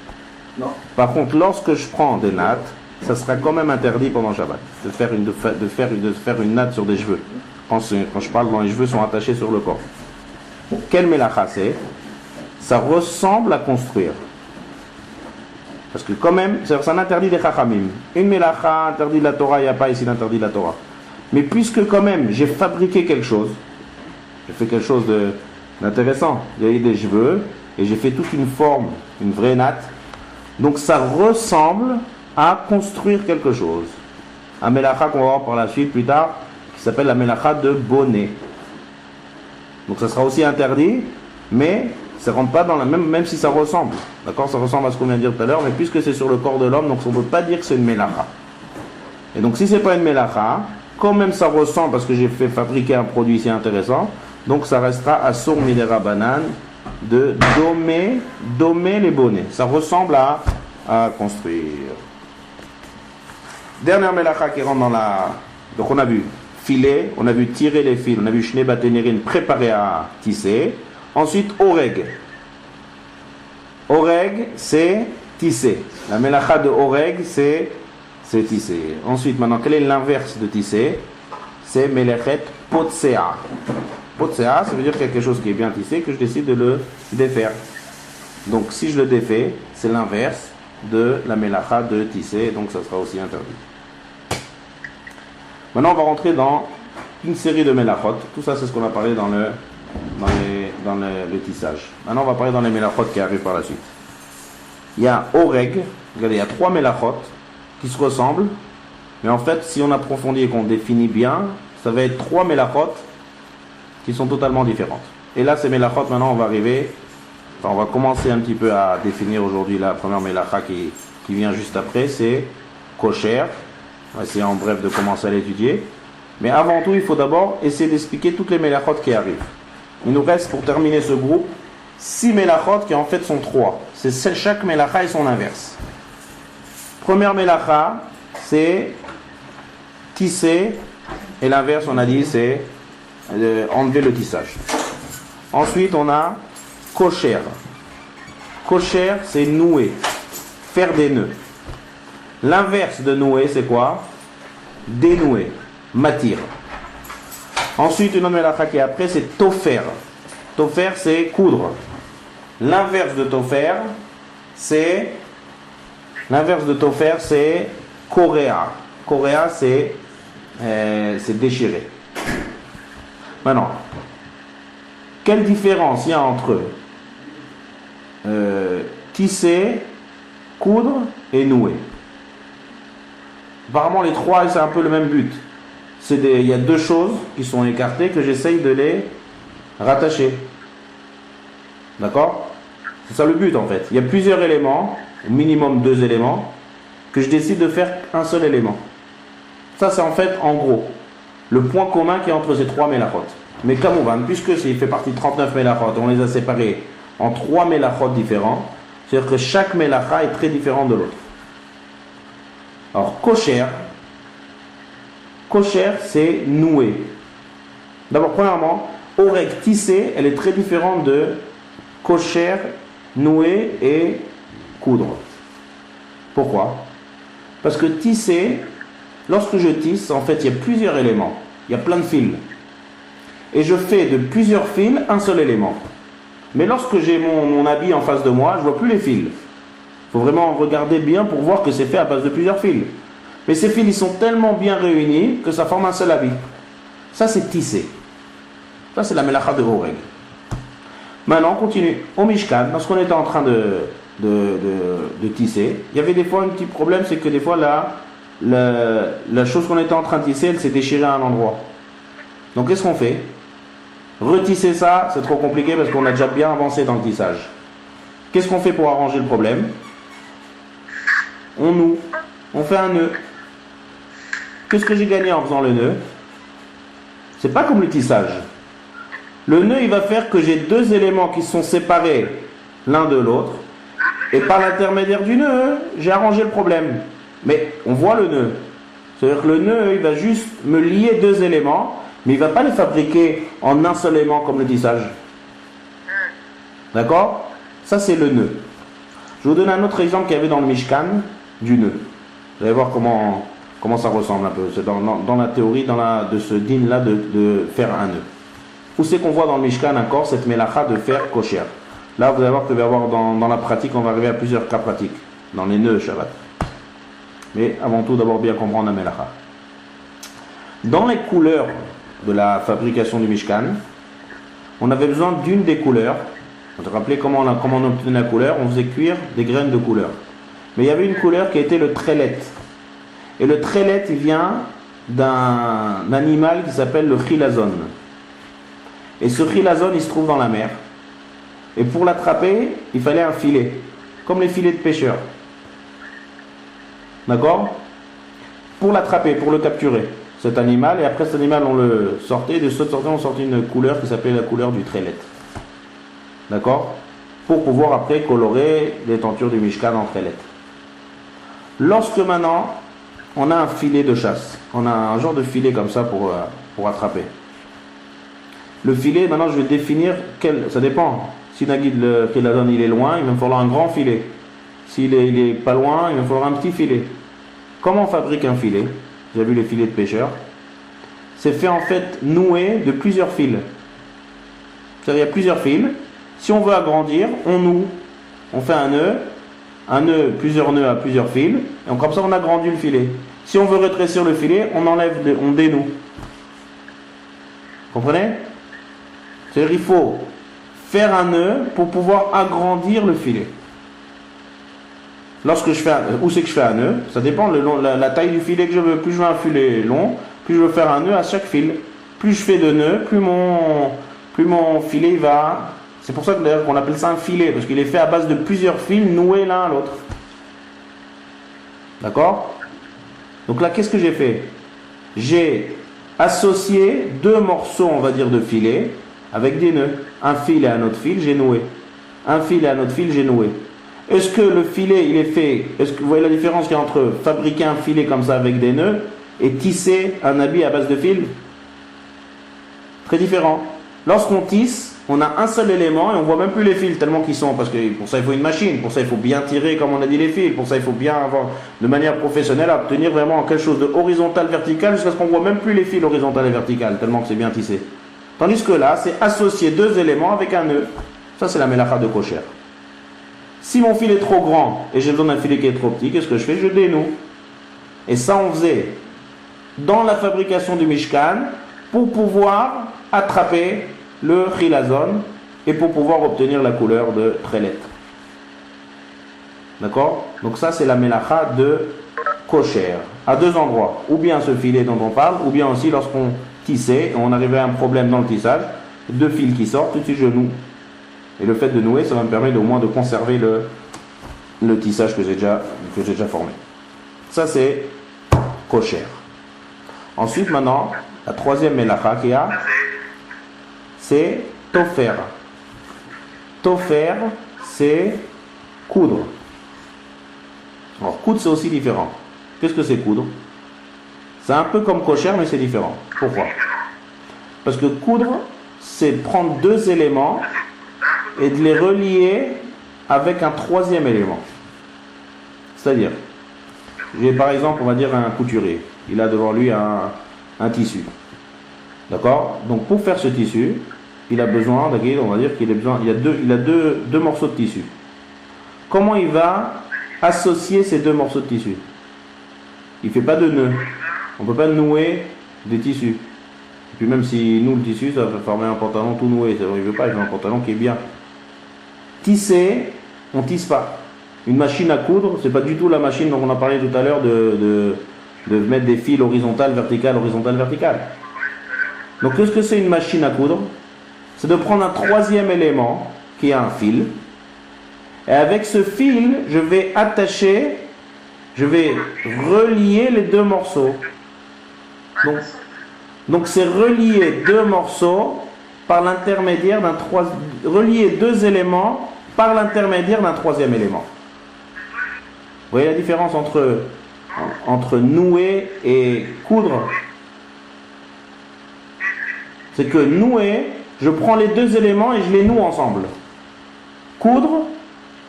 Non. Par contre, lorsque je prends des nattes, ça sera quand même interdit pendant Shabbat de faire une natte sur des cheveux. Quand je parle quand les cheveux sont attachés sur le corps. Quelle mélacha c'est? Ça ressemble à construire. Parce que quand même, c'est un interdit des chachamim. Une mélacha interdit de la Torah, il n'y a pas ici d'interdit de la Torah. Mais puisque quand même j'ai fabriqué quelque chose, j'ai fait quelque chose d'intéressant. J'ai eu des cheveux et j'ai fait toute une forme, une vraie natte. Donc ça ressemble à construire quelque chose. Un mélacha qu'on va voir par la suite plus tard, qui s'appelle la mélacha de bonnet. Donc ça sera aussi interdit, mais ça ne rentre pas dans la même si ça ressemble. D'accord? Ça ressemble à ce qu'on vient de dire tout à l'heure, mais puisque c'est sur le corps de l'homme, donc on ne peut pas dire que c'est une mélacha. Et donc si ce n'est pas une mélacha, quand même ça ressemble parce que j'ai fait fabriquer un produit si intéressant, donc ça restera assour midera banane de dommer les bonnets. Ça ressemble à construire. Dernière mélacha qui rentre dans la... Donc on a vu filet, on a vu tirer les fils, on a vu shne baténérine préparé à tisser. Ensuite, oreg. Oreg, c'est tisser. La mélacha de oreg, c'est tisser. Ensuite, maintenant, quel est l'inverse de tisser? C'est melechet potsea. Potsea, ça veut dire quelque chose qui est bien tissé, que je décide de le défaire. Donc, si je le défais, c'est l'inverse de la mélacha de tisser, donc ça sera aussi interdit. Maintenant, on va rentrer dans une série de mélachot. Tout ça, c'est ce qu'on a parlé dans le tissage. Maintenant, on va parler dans les mélachot qui arrivent par la suite. Il y a oreg, regardez, il y a 3 mélachot qui se ressemblent, mais en fait, si on approfondit et qu'on définit bien, ça va être 3 mélachot qui sont totalement différentes. Et là, ces mélachot, maintenant, on va commencer un petit peu à définir aujourd'hui la première mélacha qui vient juste après, c'est kosher. On va essayer en bref de commencer à l'étudier. Mais avant tout, il faut d'abord essayer d'expliquer toutes les mélachot qui arrivent. Il nous reste, pour terminer ce groupe, 6 mélachot qui en fait sont 3. C'est chaque mélacha et son inverse. Première mélacha, c'est tisser, et l'inverse, on a dit, c'est enlever le tissage. Ensuite, on a kosher. Kosher, c'est nouer, faire des nœuds. L'inverse de nouer, c'est quoi? Dénouer, matir. Ensuite, une autre mélacha qui est après, c'est tofer. Tofer, c'est coudre. L'inverse de tofer, c'est korea. Korea, c'est déchiré. Maintenant, quelle différence il y a entre tisser, coudre et nouer? Apparemment, les trois, c'est un peu le même but. Il y a deux choses qui sont écartées que j'essaye de les rattacher. D'accord? C'est ça le but en fait. Il y a plusieurs éléments, au minimum 2 éléments, que je décide de faire un seul élément. Ça, c'est en fait, en gros, le point commun qui est entre ces 3 mélachot. Mais Kamouvan, puisque il fait partie de 39 mélachot, on les a séparés en 3 mélachot différents, c'est-à-dire que chaque mélacha est très différent de l'autre. Alors, kosher, c'est nouer. D'abord, premièrement, orek, tisser, elle est très différente de kosher, nouer et coudre. Pourquoi? Parce que tisser, lorsque je tisse, en fait, il y a plusieurs éléments. Il y a plein de fils. Et je fais de plusieurs fils un seul élément. Mais lorsque j'ai mon habit en face de moi, je ne vois plus les fils. Il faut vraiment regarder bien pour voir que c'est fait à base de plusieurs fils. Mais ces fils, ils sont tellement bien réunis que ça forme un seul habit. Ça, c'est tisser. Ça, c'est la melacha de Horeg. Maintenant, on continue. Au Mishkan, lorsqu'on était en train de tisser, il y avait des fois un petit problème, c'est que des fois, la chose qu'on était en train de tisser, elle s'est déchirée à un endroit. Donc, qu'est-ce qu'on fait? Retisser ça, c'est trop compliqué parce qu'on a déjà bien avancé dans le tissage. Qu'est-ce qu'on fait pour arranger le problème? On noue. On fait un nœud. Qu'est-ce que j'ai gagné en faisant le nœud? C'est pas comme le tissage. Le nœud, il va faire que j'ai 2 éléments qui sont séparés l'un de l'autre. Et par l'intermédiaire du nœud, j'ai arrangé le problème. Mais on voit le nœud. C'est-à-dire que le nœud, il va juste me lier 2 éléments, mais il ne va pas les fabriquer en un seul élément comme le tissage. D'accord? Ça, c'est le nœud. Je vais vous donner un autre exemple qu'il y avait dans le Mishkan du nœud. Vous allez voir comment ça ressemble un peu. C'est dans la théorie de ce din-là de faire un nœud. Où c'est qu'on voit dans le Mishkan encore cette mélacha de faire kosher? Là, vous allez voir que dans la pratique, on va arriver à plusieurs cas pratiques. Dans les nœuds Shabbat. Mais avant tout, d'abord bien comprendre la mélacha. Dans les couleurs de la fabrication du Mishkan, on avait besoin d'une des couleurs. Vous vous rappelez comment on obtenait la couleur? On faisait cuire des graines de couleur. Mais il y avait une couleur qui était le trélet. Et le trélet, il vient d'un animal qui s'appelle le chilazon. Et ce chilazon, il se trouve dans la mer. Et pour l'attraper, il fallait un filet. Comme les filets de pêcheurs. D'accord? Pour l'attraper, pour le capturer. Cet animal, et après cet animal, on le sortait. De cette sortie, on sortait une couleur qui s'appelait la couleur du trélet. D'accord? Pour pouvoir après colorer les tentures du Mishkan en trélet. Lorsque maintenant, on a un filet de chasse. On a un genre de filet comme ça pour attraper. Le filet, maintenant je vais définir ça dépend. Si Nagid le Khiladon il est loin, il va me falloir un grand filet. S'il est pas loin, il va me falloir un petit filet. Comment on fabrique un filet? Vous avez vu les filets de pêcheurs? C'est fait en fait noué de plusieurs fils. C'est-à-dire il y a plusieurs fils. Si on veut agrandir, on noue. On fait un nœud, plusieurs nœuds à plusieurs fils. Et comme ça on agrandit le filet. Si on veut rétrécir le filet, on dénoue. Comprenez? C'est-à-dire qu'il faut faire un nœud pour pouvoir agrandir le filet. Lorsque je fais où c'est que je fais un nœud? Ça dépend la taille du filet que je veux. Plus je veux un filet long, plus je veux faire un nœud à chaque fil. Plus je fais de nœuds, plus mon filet va. C'est pour ça que d'ailleurs qu'on appelle ça un filet, parce qu'il est fait à base de plusieurs fils noués l'un à l'autre. D'accord? Donc là, qu'est-ce que j'ai fait? J'ai associé 2 morceaux, on va dire, de filet avec des nœuds. Un fil et un autre fil, j'ai noué. Un fil et un autre fil, j'ai noué. Est-ce que le filet, il est fait... Est-ce que vous voyez la différence qu'il y a entre fabriquer un filet comme ça avec des nœuds et tisser un habit à base de fil? Très différent. Lorsqu'on tisse, on a un seul élément et on voit même plus les fils tellement qu'ils sont, parce que pour ça il faut une machine, pour ça il faut bien tirer comme on a dit les fils, pour ça il faut bien avoir de manière professionnelle à obtenir vraiment quelque chose de horizontal, vertical, jusqu'à ce qu'on voit même plus les fils horizontal et vertical, tellement que c'est bien tissé. Tandis que là, c'est associer 2 éléments avec un nœud. Ça, c'est la mélacha de kosher. Si mon fil est trop grand et j'ai besoin d'un filet qui est trop petit, qu'est-ce que je fais? Je dénoue. Et ça, on faisait dans la fabrication du Mishkan pour pouvoir attraper le chilazon et pour pouvoir obtenir la couleur de trélet. D'accord? Donc ça, c'est la mélacha de kosher. À deux endroits. Ou bien ce filet dont on parle, ou bien aussi lorsqu'on tissait, et on arrivait à un problème dans le tissage, deux fils qui sortent, tout de suite je noue. Et le fait de nouer, ça va me permettre au moins de conserver le tissage que j'ai déjà formé. Ça, c'est kosher. Ensuite, maintenant, la troisième mélacha qu'il y a, c'est tofer. Tofer, c'est coudre. Alors, coudre, c'est aussi différent. Qu'est-ce que c'est coudre? C'est un peu comme kosher, mais c'est différent. Pourquoi? Parce que coudre, c'est prendre deux éléments et de les relier avec un troisième élément. C'est-à-dire, j'ai par exemple, on va dire un couturier. Il a devant lui un tissu. D'accord? Donc pour faire ce tissu, il a besoin, on va dire qu'il a besoin, il a deux morceaux de tissu. Comment il va associer ces deux morceaux de tissu? Il ne fait pas de nœud. On ne peut pas nouer des tissus. Et puis même si nous le tissu, ça va former un pantalon tout noué. Il ne veut pas, il veut un pantalon qui est bien. Tisser, on ne tisse pas. Une machine à coudre, c'est pas du tout la machine dont on a parlé tout à l'heure de mettre des fils horizontales, verticales, horizontales, verticales. Donc qu'est-ce que c'est une machine à coudre? C'est de prendre un troisième élément, qui est un fil, et avec ce fil, je vais relier les deux morceaux. Donc c'est relier deux morceaux par l'intermédiaire relier deux éléments par l'intermédiaire d'un troisième élément. Vous voyez la différence entre nouer et coudre? C'est que nouer, je prends les deux éléments et je les noue ensemble. Coudre,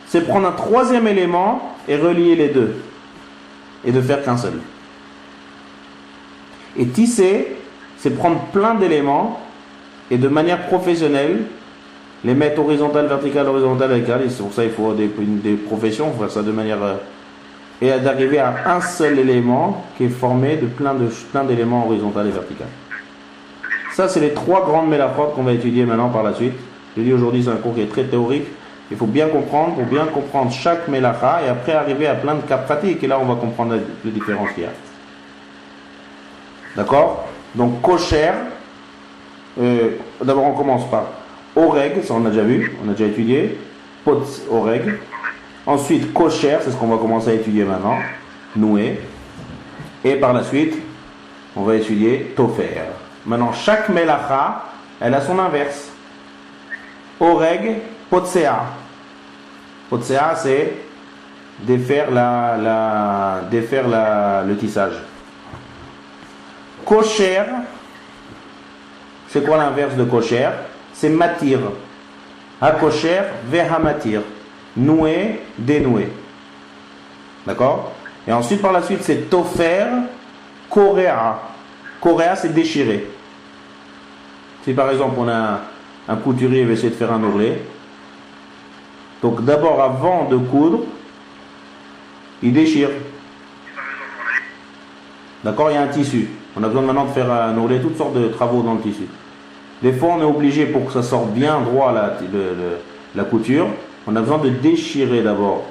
c'est prendre un troisième élément et relier les deux. Et de faire qu'un seul. Et tisser, c'est prendre plein d'éléments et de manière professionnelle, les mettre horizontale, verticale, et c'est pour ça qu'il faut des professions, faire ça de manière... et d'arriver à un seul élément qui est formé de plein d'éléments horizontales et verticales. Ça, c'est les trois grandes mélachot qu'on va étudier maintenant par la suite. Je dis aujourd'hui, c'est un cours qui est très théorique. Il faut bien comprendre, pour bien comprendre chaque mélacha et après arriver à plein de cas pratiques. Et là, on va comprendre les différences qu'il y a. D'accord? Donc, kosher. D'abord, on commence par oreg, ça on a déjà vu, on a déjà étudié. Potz, oreg. Ensuite, kosher, c'est ce qu'on va commencer à étudier maintenant. Noué. Et par la suite, on va étudier tofer. Maintenant, chaque mélacha, elle a son inverse. Oreg, potsea. Potsea, c'est défaire le tissage. Kosher, c'est quoi l'inverse de kosher? C'est matir. Ha-kosher, veha-matir. Nouer, dénouer. D'accord? Et ensuite, par la suite, c'est tofer, korea. Korea, c'est déchirer. Si par exemple, on a un couturier qui va essayer de faire un ourlet, donc d'abord, avant de coudre, il déchire. D'accord? Il y a un tissu. On a besoin maintenant de faire un ourlet, toutes sortes de travaux dans le tissu. Des fois, on est obligé, pour que ça sorte bien droit la couture, on a besoin de déchirer d'abord,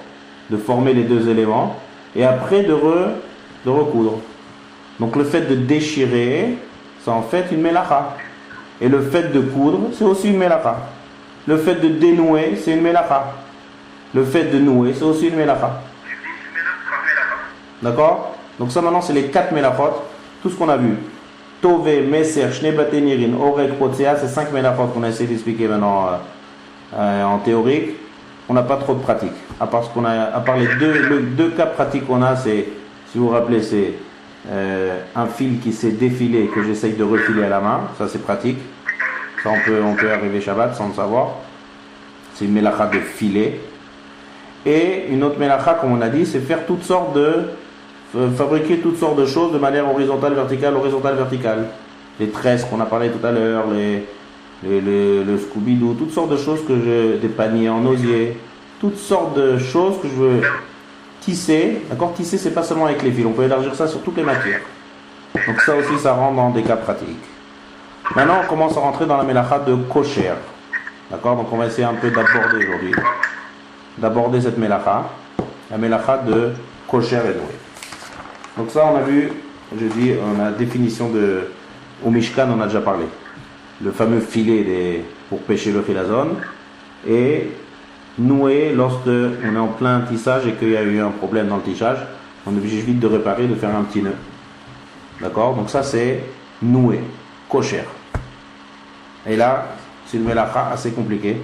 de former les deux éléments, et après de recoudre. Donc le fait de déchirer, c'est en fait une mélacha. Et le fait de coudre, c'est aussi une mélacha. Le fait de dénouer, c'est une mélacha. Le fait de nouer, c'est aussi une mélacha. D'accord? Donc ça maintenant, c'est les 4 mélachot. Tout ce qu'on a vu. Tové, Meser, Shnebatenirin, Oreg, Potsea, c'est 5 mélachot qu'on a essayé d'expliquer maintenant en théorique. On n'a pas trop de pratique. À part les deux cas pratiques qu'on a, c'est, si vous vous rappelez, c'est un fil qui s'est défilé que j'essaye de refiler à la main. Ça, c'est pratique. Ça, on peut arriver Shabbat sans le savoir. C'est une mélacha de filet. Et une autre mélacha, comme on a dit, c'est faire fabriquer toutes sortes de choses de manière horizontale, verticale. Les tresses qu'on a parlé tout à l'heure, le Scooby-Doo, toutes sortes de choses des paniers en osier, toutes sortes de choses que je veux tisser. D'accord, tisser, c'est pas seulement avec les fils, on peut élargir ça sur toutes les matières. Donc ça aussi, ça rentre dans des cas pratiques. Maintenant, on commence à rentrer dans la mélacha de kosher. D'accord, donc on va essayer un peu d'aborder aujourd'hui, d'aborder cette mélacha, la mélacha de kosher et noué. Donc ça, on a vu, je dis, on a la définition de, au Mishkan, on a déjà parlé. Le fameux filet pour pêcher le chilazon, et noué lorsque on est en plein tissage et qu'il y a eu un problème dans le tissage, on est obligé vite de réparer, de faire un petit nœud. D'accord, donc ça c'est noué, kosher. Et là, c'est une mélacha assez compliquée.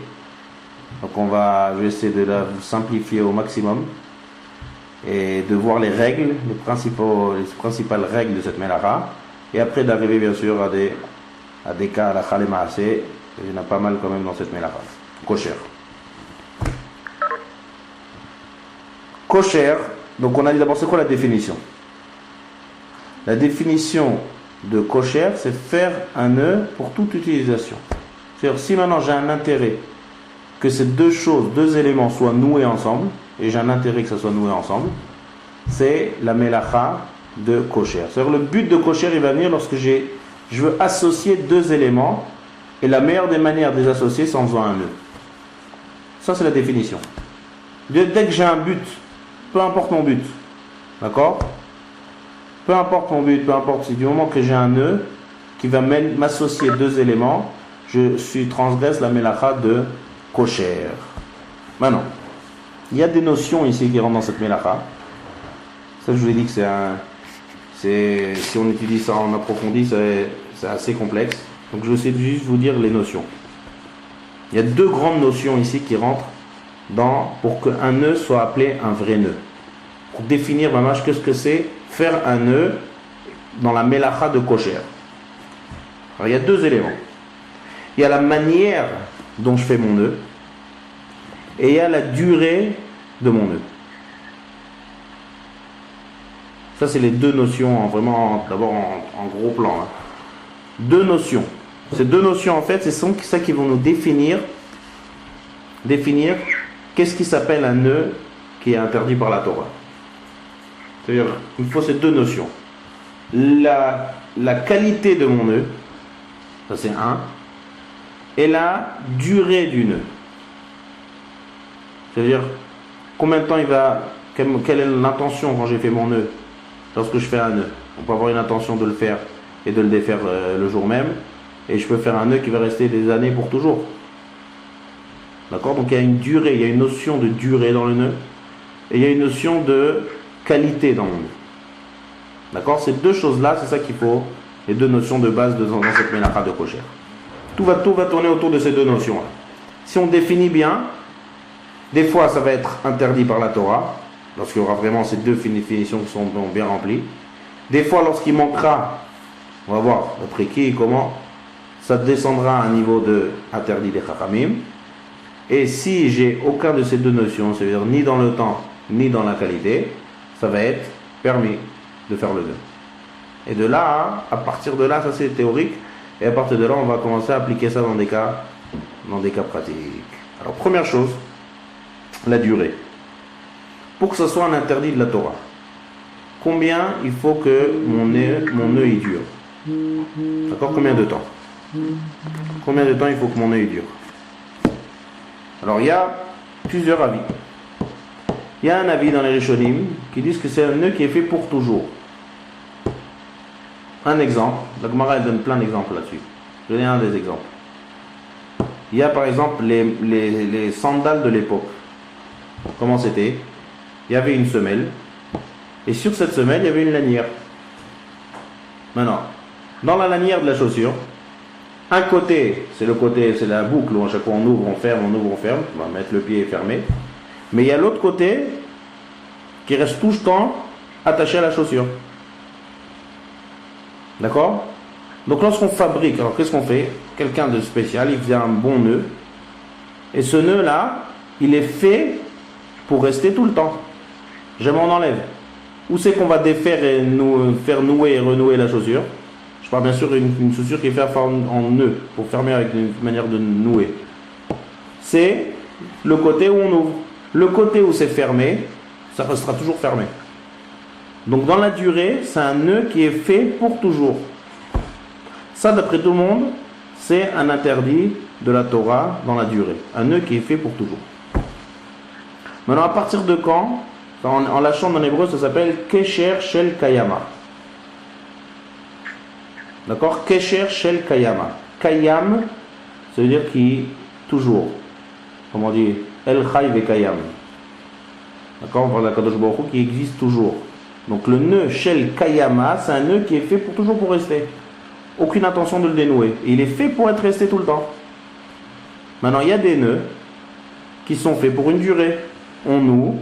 Donc je vais essayer de la simplifier au maximum et de voir les règles, les principales règles de cette mélacha. Et après d'arriver bien sûr à des cas à la chalema assez. Il y en a pas mal quand même dans cette mélacha. Kosher. Kosher, donc on a dit d'abord c'est quoi la définition? La définition de kosher, c'est faire un nœud pour toute utilisation. C'est-à-dire, si maintenant j'ai un intérêt que ces deux éléments soient noués ensemble, et j'ai un intérêt que ça soit noué ensemble, c'est la mélacha de kosher. C'est-à-dire, le but de kosher, il va venir lorsque je veux associer deux éléments, et la meilleure des manières de les associer, c'est en faisant un nœud. Ça, c'est la définition. Dès que j'ai un but, peu importe mon but, d'accord ? Peu importe mon but, peu importe, si du moment que j'ai un nœud qui va m'associer deux éléments, je transgresse la mélacha de kosher. Maintenant, il y a des notions ici qui rentrent dans cette mélacha. Ça, je vous ai dit que si on étudie ça en approfondi, c'est assez complexe. Donc, je vais essayer de juste vous dire les notions. Il y a deux grandes notions ici qui rentrent pour qu'un nœud soit appelé un vrai nœud. Pour définir, qu'est-ce que c'est faire un nœud dans la mélacha de kosher. Alors, il y a deux éléments. Il y a la manière dont je fais mon nœud et il y a la durée de mon nœud. Ça, c'est les deux notions, vraiment, d'abord en gros plan. Deux notions. Ces deux notions, en fait, c'est ça qui vont nous définir qu'est-ce qui s'appelle un nœud qui est interdit par la Torah. C'est-à-dire, il faut ces deux notions. La qualité de mon nœud, ça c'est un, et la durée du nœud. C'est-à-dire, combien de temps quelle est l'intention quand j'ai fait mon nœud, lorsque je fais un nœud. On peut avoir une intention de le faire et de le défaire le jour même, et je peux faire un nœud qui va rester des années pour toujours. D'accord ? Donc il y a une durée, il y a une notion de durée dans le nœud, et il y a une notion de qualité dans le nœud. D'accord ? Ces deux choses-là, c'est ça qu'il faut, les deux notions de base dans cette mélacha de kosher. Tout va tourner autour de ces deux notions-là. Si on définit bien, des fois ça va être interdit par la Torah, lorsqu'il y aura vraiment ces deux définitions qui sont bien remplies. Des fois, lorsqu'il manquera, on va voir après qui et comment, ça descendra à un niveau de interdit des chachamim. Et si j'ai aucun de ces deux notions, c'est-à-dire ni dans le temps, ni dans la qualité, ça va être permis de faire le nœud. Et de là, à partir de là, ça c'est théorique, et à partir de là, on va commencer à appliquer ça dans des cas pratiques. Alors, première chose, la durée. Pour que ce soit un interdit de la Torah, combien il faut que mon nœud il dure? D'accord? Combien de temps? Combien de temps il faut que mon nœud il dure? Alors, il y a plusieurs avis. Il y a un avis dans les Rishonim qui disent que c'est un nœud qui est fait pour toujours. Un exemple, la Gemara elle donne plein d'exemples là-dessus. Je vais donner un des exemples. Il y a par exemple les sandales de l'époque. Comment c'était? Il y avait une semelle, et sur cette semelle, il y avait une lanière. Maintenant, dans la lanière de la chaussure, un côté, c'est la boucle où à chaque fois on ouvre, on ferme, on va mettre le pied fermé. Mais il y a l'autre côté qui reste tout le temps attaché à la chaussure. D'accord? Donc lorsqu'on fabrique, alors qu'est-ce qu'on fait? Quelqu'un de spécial, il fait un bon nœud. Et ce nœud-là, il est fait pour rester tout le temps. Jamais on enlève. Où c'est qu'on va défaire et faire nouer et renouer la chaussure? Je parle bien sûr d'une chaussure qui est faite en nœud, pour fermer avec une manière de nouer. C'est le côté où on ouvre. Le côté où c'est fermé, ça restera toujours fermé. Donc dans la durée, c'est un nœud qui est fait pour toujours. Ça, d'après tout le monde, c'est un interdit de la Torah dans la durée. Un nœud qui est fait pour toujours. Maintenant, à partir de quand, en lâchant en hébreu, ça s'appelle Kesher Shel Kayama. D'accord? Kesher Shel Kayama. Kayam, ça veut dire qui toujours. Comment on dit? El Chai ve Kayam. D'accord? On parle de la Kadosh Baruch Hu qui existe toujours. Donc le nœud Shel Kayama, c'est un nœud qui est fait pour toujours pour rester. Aucune intention de le dénouer. Et il est fait pour être resté tout le temps. Maintenant, il y a des nœuds qui sont faits pour une durée. On noue,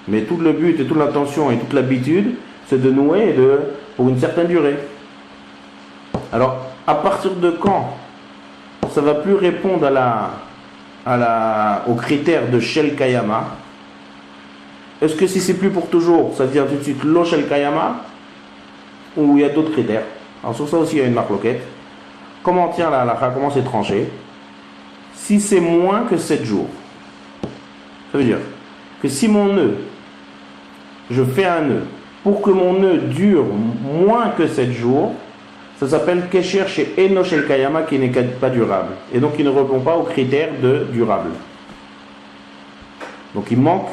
mais tout le but et toute l'intention et toute l'habitude, c'est de nouer pour une certaine durée. Alors, à partir de quand ça ne va plus répondre aux critères de Shel Kayama? Est-ce que si c'est plus pour toujours, ça devient tout de suite Lo Shel Kayama? Ou il y a d'autres critères? Alors sur ça aussi il y a une marloquette. Comment tient la halakha? Comment c'est tranché? Si c'est moins que 7 jours, ça veut dire que si mon nœud, je fais un nœud, pour que mon nœud dure moins que 7 jours, ça s'appelle Kesher chez Eno Shel Kayama, qui n'est pas durable. Et donc il ne répond pas aux critères de durable. Donc il manque,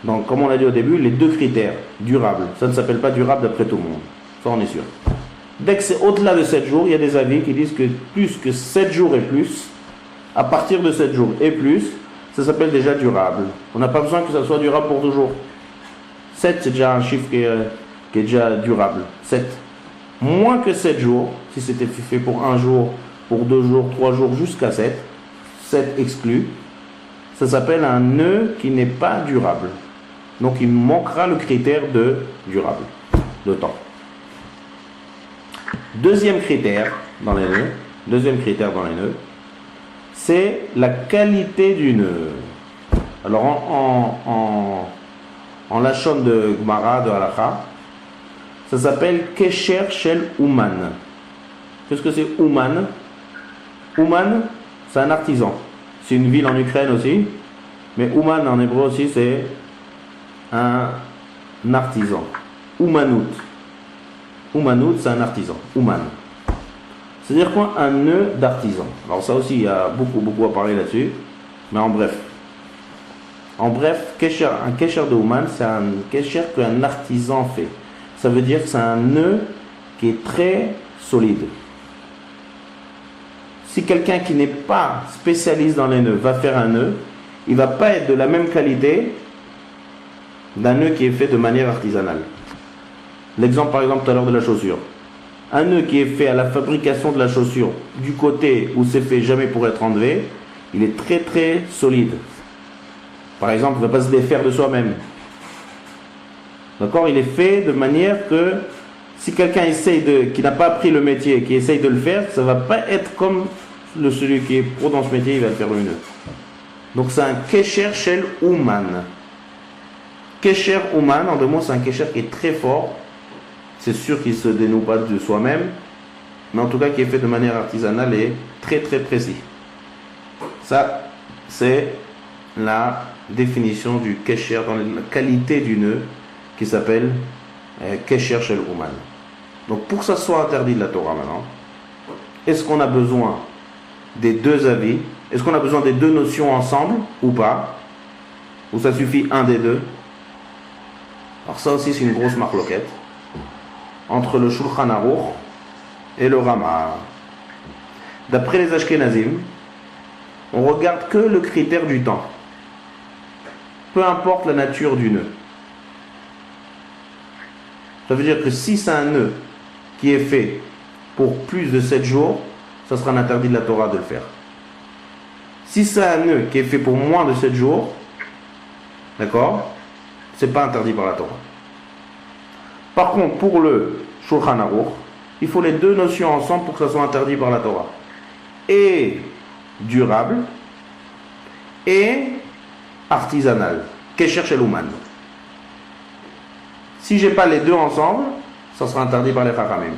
comme on l'a dit au début, les deux critères. Durable. Ça ne s'appelle pas durable d'après tout le monde. Ça on est sûr. Dès que c'est au-delà de 7 jours, il y a des avis qui disent que plus que 7 jours et plus, à partir de 7 jours et plus, ça s'appelle déjà durable. On n'a pas besoin que ça soit durable pour toujours. 7, c'est déjà un chiffre qui est déjà durable. 7. Moins que 7 jours, si c'était fait pour 1 jour, pour 2 jours, 3 jours, jusqu'à 7, 7 exclu, ça s'appelle un nœud qui n'est pas durable. Donc il manquera le critère de durable, de temps. Deuxième critère dans les nœuds, c'est la qualité du nœud. Alors en lachon de Gemara, de Halakha, ça s'appelle Kesher Shel Uman. Qu'est-ce que c'est Uman? Uman, c'est un artisan. C'est une ville en Ukraine aussi. Mais Uman en hébreu aussi, c'est un artisan. Umanout. Umanout, c'est un artisan. Uman. C'est-à-dire quoi? Un nœud d'artisan. Alors ça aussi, il y a beaucoup à parler là-dessus. Mais en bref. Un kesher de Uman, c'est un kesher qu'un artisan fait. Ça veut dire que c'est un nœud qui est très solide. Si quelqu'un qui n'est pas spécialiste dans les nœuds va faire un nœud, il ne va pas être de la même qualité d'un nœud qui est fait de manière artisanale. L'exemple par exemple tout à l'heure de la chaussure. Un nœud qui est fait à la fabrication de la chaussure du côté où c'est fait jamais pour être enlevé, il est très très solide. Par exemple, il ne va pas se défaire de soi-même. D'accord? Il est fait de manière que si quelqu'un qui n'a pas appris le métier, qui essaye de le faire, ça ne va pas être comme celui qui est pro dans ce métier, il va le faire le nœud. Donc c'est un Kesher Shel Uman. Kesher Uman, en 2 mots, c'est un Kesher qui est très fort. C'est sûr qu'il ne se dénoue pas de soi-même, mais en tout cas qui est fait de manière artisanale et très très précis. Ça, c'est la définition du Kesher dans la qualité du nœud qui s'appelle Kesher Shel Uman. Donc pour que ça soit interdit de la Torah maintenant, est-ce qu'on a besoin des deux avis? Est-ce qu'on a besoin des deux notions ensemble ou pas? Ou ça suffit un des deux? Alors ça aussi c'est une grosse marloquette entre le Shulchan Aruch et le Rama. D'après les Ashkenazim, on regarde que le critère du temps. Peu importe la nature du nœud. Ça veut dire que si c'est un nœud qui est fait pour plus de 7 jours, ça sera un interdit de la Torah de le faire. Si c'est un nœud qui est fait pour moins de 7 jours, d'accord, c'est pas interdit par la Torah. Par contre, pour le Shulchan Aruch, il faut les deux notions ensemble pour que ça soit interdit par la Torah. Et durable et artisanal. Kesher Shel Uman. Si j'ai pas les deux ensemble, ça sera interdit par les Chachamim.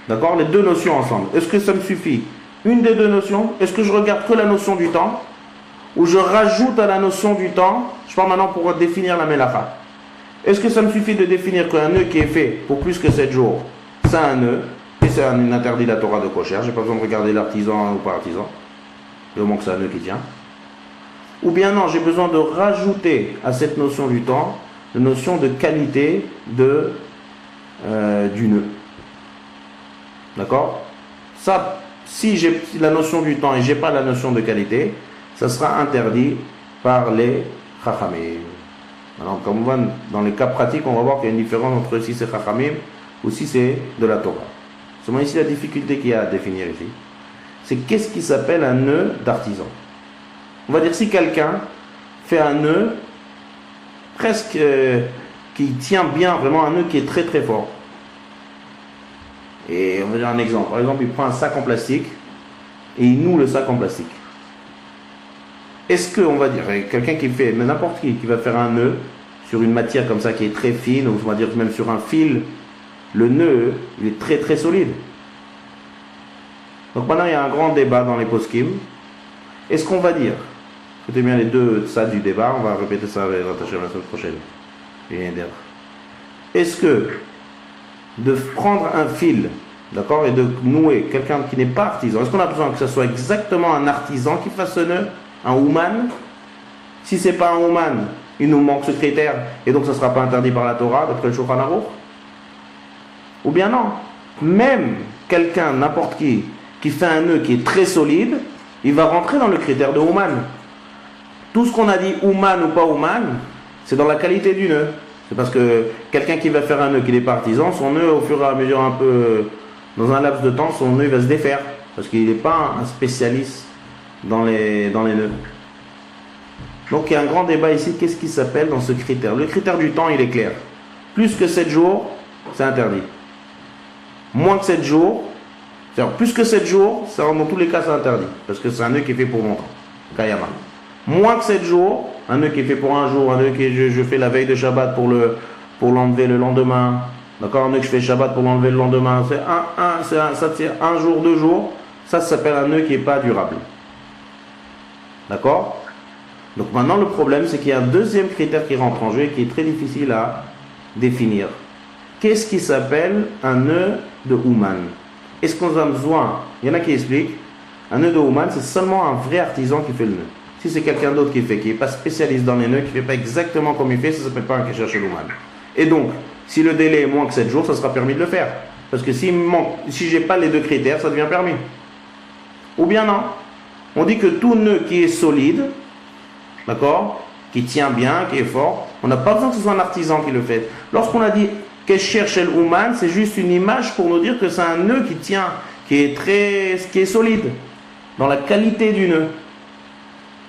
D'accord? Les deux notions ensemble. Est-ce que ça me suffit? Une des deux notions? Est-ce que je regarde que la notion du temps? Ou je rajoute à la notion du temps? Je parle maintenant pour définir la mélacha. Est-ce que ça me suffit de définir qu'un nœud qui est fait pour plus que 7 jours, c'est un nœud, et c'est un interdit de la Torah de Kosher, j'ai pas besoin de regarder l'artisan ou pas artisan, du moment que c'est un nœud qui tient. Ou bien non, j'ai besoin de rajouter à cette notion du temps, la notion de qualité de, du nœud. D'accord? Ça, si j'ai la notion du temps et j'ai pas la notion de qualité, ça sera interdit par les Chachamim. Alors, comme on voit dans les cas pratiques, on va voir qu'il y a une différence entre si c'est Chachamim ou si c'est de la Torah. Seulement ici, la difficulté qu'il y a à définir ici, c'est qu'est-ce qui s'appelle un nœud d'artisan. On va dire si quelqu'un fait un nœud presque qui tient bien, vraiment un nœud qui est très très fort. Et on va dire un exemple. Par exemple, il prend un sac en plastique et il noue le sac en plastique. Est-ce que, on va dire, quelqu'un qui fait, mais n'importe qui va faire un nœud sur une matière comme ça qui est très fine, ou on va dire même sur un fil, le nœud, il est très très solide. Donc maintenant, il y a un grand débat dans les poskim. Est-ce qu'on va dire, écoutez bien les deux stades du débat, on va répéter ça avec la semaine prochaine. Est-ce que de prendre un fil, d'accord, et de nouer quelqu'un qui n'est pas artisan, est-ce qu'on a besoin que ce soit exactement un artisan qui fasse ce nœud? Un ouman? Si c'est pas un ouman, il nous manque ce critère et donc ça ne sera pas interdit par la Torah d'après le Shulchan Aruch. Ou bien non, même quelqu'un, n'importe qui fait un nœud qui est très solide, il va rentrer dans le critère de ouman. Tout ce qu'on a dit ouman ou pas ouman, c'est dans la qualité du nœud. C'est parce que quelqu'un qui va faire un nœud qui n'est pas artisan, son nœud au fur et à mesure un peu, dans un laps de temps, son nœud va se défaire parce qu'il n'est pas un spécialiste dans les nœuds. Donc il y a un grand débat ici, qu'est-ce qui s'appelle dans ce critère? Le critère du temps, il est clair. Plus que 7 jours, c'est interdit. Moins que 7 jours, c'est-à-dire plus que 7 jours, ça, dans tous les cas c'est interdit, parce que c'est un nœud qui est fait pour longtemps. Kayama. Moins que 7 jours, un nœud qui est fait pour un jour, un nœud que je fais la veille de Shabbat pour l'enlever le lendemain, d'accord, un nœud que je fais Shabbat pour l'enlever le lendemain, ça tient un jour, 2 jours, ça s'appelle un nœud qui n'est pas durable. D'accord? Donc maintenant le problème c'est qu'il y a un deuxième critère qui rentre en jeu et qui est très difficile à définir. Qu'est-ce qui s'appelle un nœud de ouman? Est-ce qu'on a besoin? Il y en a qui expliquent, un nœud de ouman c'est seulement un vrai artisan qui fait le nœud. Si c'est quelqu'un d'autre qui fait, qui n'est pas spécialiste dans les nœuds, qui ne fait pas exactement comme il fait, ça ne s'appelle pas un kesher shel ouman. Et donc, si le délai est moins que 7 jours, ça sera permis de le faire. Parce que si je n'ai pas les deux critères, ça devient permis. Ou bien non. On dit que tout nœud qui est solide, d'accord, qui tient bien, qui est fort, on n'a pas besoin que ce soit un artisan qui le fait. Lorsqu'on a dit kesher shel ouman, c'est juste une image pour nous dire que c'est un nœud qui tient, qui est solide, dans la qualité du nœud.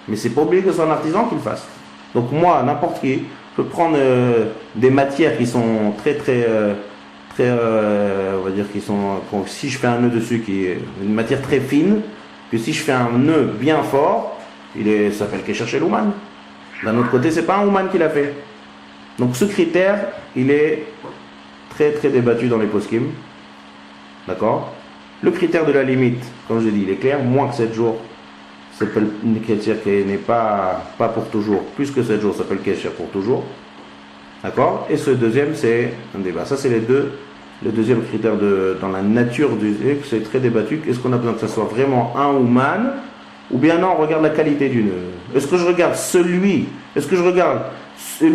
Mais c'est pas obligé que ce soit un artisan qui le fasse. Donc moi, n'importe qui, je peux prendre des matières qui sont très, on va dire, si je fais un nœud dessus qui est une matière très fine, que si je fais un nœud bien fort, ça s'appelle kesher shel ouman. D'un autre côté, c'est pas un ouman qui l'a fait. Donc ce critère, il est très très débattu dans les poskim. D'accord? Le critère de la limite, comme je dis, il est clair, moins que 7 jours, ça s'appelle une kesher qui n'est pas pour toujours. Plus que 7 jours, ça s'appelle kesher pour toujours. D'accord? Et ce deuxième, c'est un débat. Ça, c'est le deuxième critère dans la nature du c'est très débattu. Est-ce qu'on a besoin que ce soit vraiment un ouman? Ou bien non, on regarde la qualité du nœud. Est-ce que je regarde celui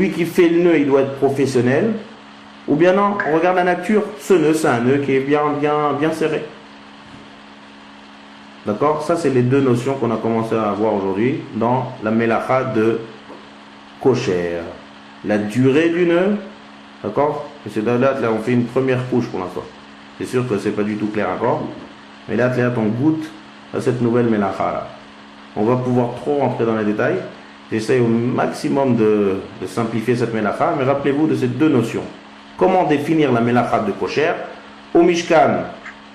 qui fait le nœud, il doit être professionnel? Ou bien non, on regarde la nature. Ce nœud, c'est un nœud qui est bien serré. D'accord? Ça, c'est les deux notions qu'on a commencé à voir aujourd'hui dans la mélacha de kosher. La durée du nœud, d'accord? C'est là, on fait une première couche pour l'instant. C'est sûr que c'est pas du tout clair encore. Mais là, on goûte à cette nouvelle mélacha là. On va pouvoir trop rentrer dans les détails. J'essaie au maximum de simplifier cette mélacha, mais rappelez-vous de ces deux notions. Comment définir la mélacha de kosher? Au Mishkan,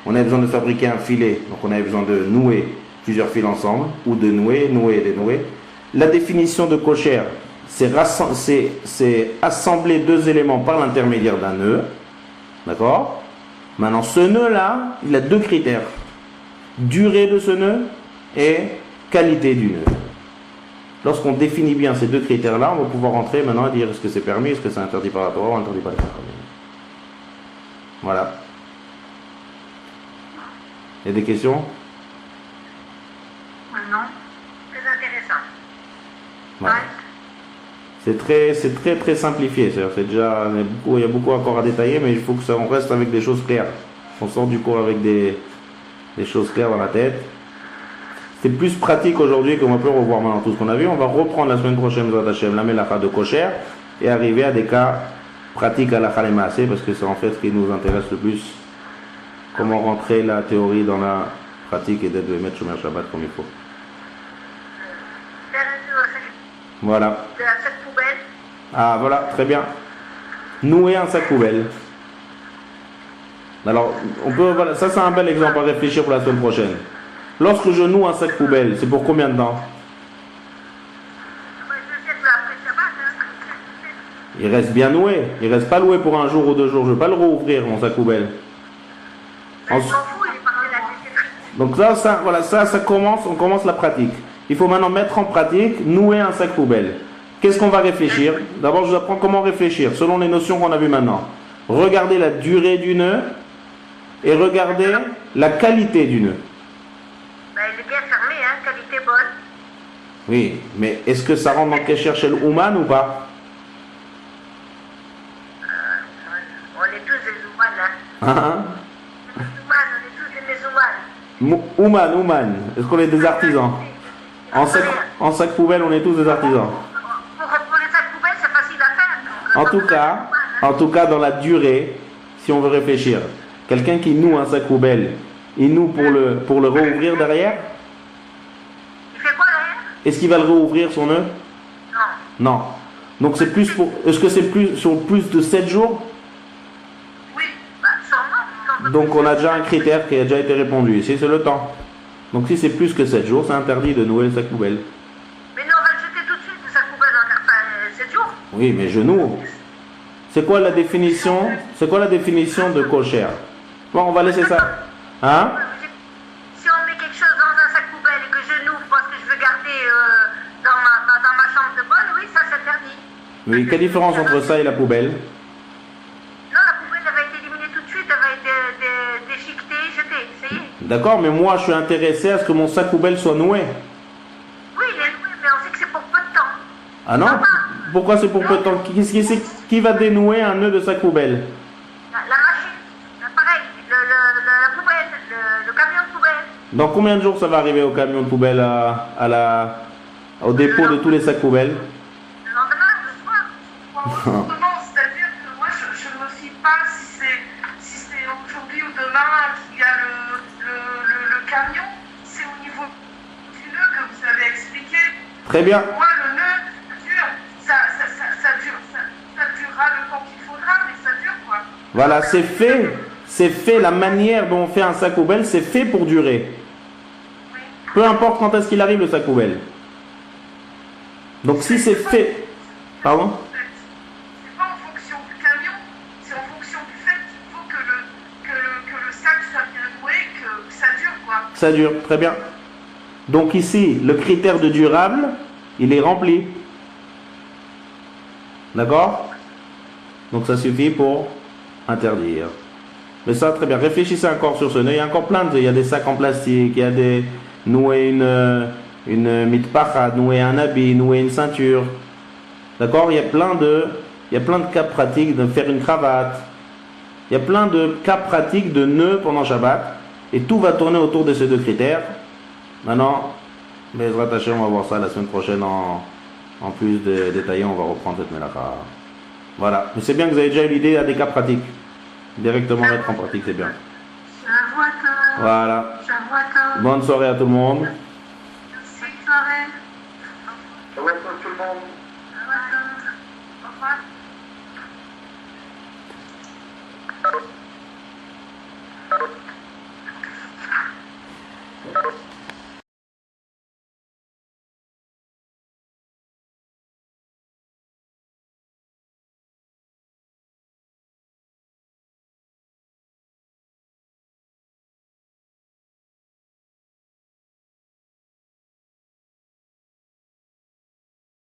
on a besoin de fabriquer un filet, donc on a besoin de nouer plusieurs fils ensemble, ou de nouer et dénouer. La définition de kosher, c'est assembler deux éléments par l'intermédiaire d'un nœud, d'accord? Maintenant, ce nœud-là, il a deux critères. Durée de ce nœud et qualité du nœud. Lorsqu'on définit bien ces deux critères-là, on va pouvoir rentrer maintenant à dire est-ce que c'est permis, est-ce que c'est interdit par la Torah ou interdit par la Torah. Voilà. Il y a des questions? Non. Très intéressant. Voilà. C'est très simplifié. C'est déjà, il y a beaucoup encore à détailler, mais il faut que on reste avec des choses claires. On sort du cours avec des choses claires dans la tête. C'est plus pratique aujourd'hui qu'on peut revoir maintenant tout ce qu'on a vu. On va reprendre la semaine prochaine la mélacha de kosher et arriver à des cas pratiques à la Khalemase, parce que c'est en fait ce qui nous intéresse le plus. Comment rentrer la théorie dans la pratique et d'être mettre Shomer Shabbat comme il faut. Voilà. De la sac poubelle. Ah voilà, très bien. Nouer un sac poubelle. Alors, on peut, voilà, ça c'est un bel exemple à réfléchir pour la semaine prochaine. Lorsque je noue un sac poubelle, c'est pour combien de temps? Il reste bien noué. Il reste pas loué pour un jour ou 2 jours. Je ne vais pas le rouvrir, mon sac poubelle. Donc voilà, ça commence, on commence la pratique. Il faut maintenant mettre en pratique, nouer un sac poubelle. Qu'est-ce qu'on va réfléchir? D'abord, je vous apprends comment réfléchir, selon les notions qu'on a vues maintenant. Regardez la durée du nœud et regardez la qualité du nœud. Ben, il est bien fermé, hein, qualité bonne. Oui, mais est-ce que ça rentre dans le Kesher chez l'Ouman ou pas? On est tous des Ouman, hein. Hein? On est tous des Ouman. Ouman. Est-ce qu'on est des artisans? En sac poubelle, on est tous des artisans. Pour les sacs poubelles, c'est facile à faire. En tout cas, dans la durée, si on veut réfléchir, quelqu'un qui noue un sac poubelle, il noue pour le rouvrir derrière? Il fait quoi derrière? Est-ce qu'il va le rouvrir son nœud? Non. Non. Donc c'est plus pour. Est-ce que c'est plus sur plus de 7 jours? Oui, bah sûrement. Donc on a déjà un critère qui a déjà été répondu ici, c'est le temps. Donc si c'est plus que 7 jours, c'est interdit de nouer le sac poubelle. Mais non, on va le jeter tout de suite, le sac poubelle, on va faire 7 jours. Oui, mais je noue. C'est quoi la définition? C'est quoi la définition de kosher? Bon, on va laisser ça. Hein? Si on met quelque chose dans un sac poubelle et que je noue parce que je veux garder dans ma chambre de bonne, oui, ça c'est interdit. Oui, quelle différence entre ça et la poubelle? Non, la poubelle, elle va être éliminée tout de suite, elle va être déchiquetée, jetée, ça y est. D'accord, mais moi je suis intéressé à ce que mon sac poubelle soit noué. Oui, il est noué, mais on sait que c'est pour peu de temps. Ah non? Pourquoi c'est pour peu de temps? Qui va dénouer un nœud de sac poubelle? La machine, l'appareil, la poubelle, le camion de poubelle. Dans combien de jours ça va arriver au camion de poubelle au dépôt de tous les sacs poubelles? Le lendemain, le soir. C'est-à-dire que moi je ne me fie pas si c'est aujourd'hui ou demain qu'il y a le camion, c'est au niveau du nœud que vous avez expliqué. Très bien. Moi le nœud dure, ça durera le temps qu'il faudra, mais ça dure quoi. Voilà, c'est fait, la manière dont on fait un sac poubelle, c'est fait pour durer. Oui. Peu importe quand est-ce qu'il arrive le sac poubelle. Donc si c'est fait... Pardon? C'est pas en fonction du camion, c'est en fonction du fait qu'il faut que le sac soit bien noué, que ça dure quoi. Ça dure, très bien. Donc ici, le critère de durable, il est rempli. D'accord? Donc ça suffit pour interdire. Mais ça, très bien. Réfléchissez encore sur ce nœud. Il y a encore plein de... Il y a des sacs en plastique, il y a des... Nouer une mitpacha, nouer un habit, nouer une ceinture. D'accord? Il y a plein de cas pratiques de faire une cravate. Il y a plein de cas pratiques de nœuds pendant Shabbat. Et tout va tourner autour de ces deux critères. Maintenant, Bezrat Hashem, on va voir ça la semaine prochaine en plus de détailler. On va reprendre cette mélacha. Voilà. Mais c'est bien que vous avez déjà eu l'idée à des cas pratiques. Directement mettre en pratique, c'est bien. Shavuot. Voilà. Shavuot. Bonne soirée à tout le monde. Bonne soirée. Ça va être tout le monde. Au revoir.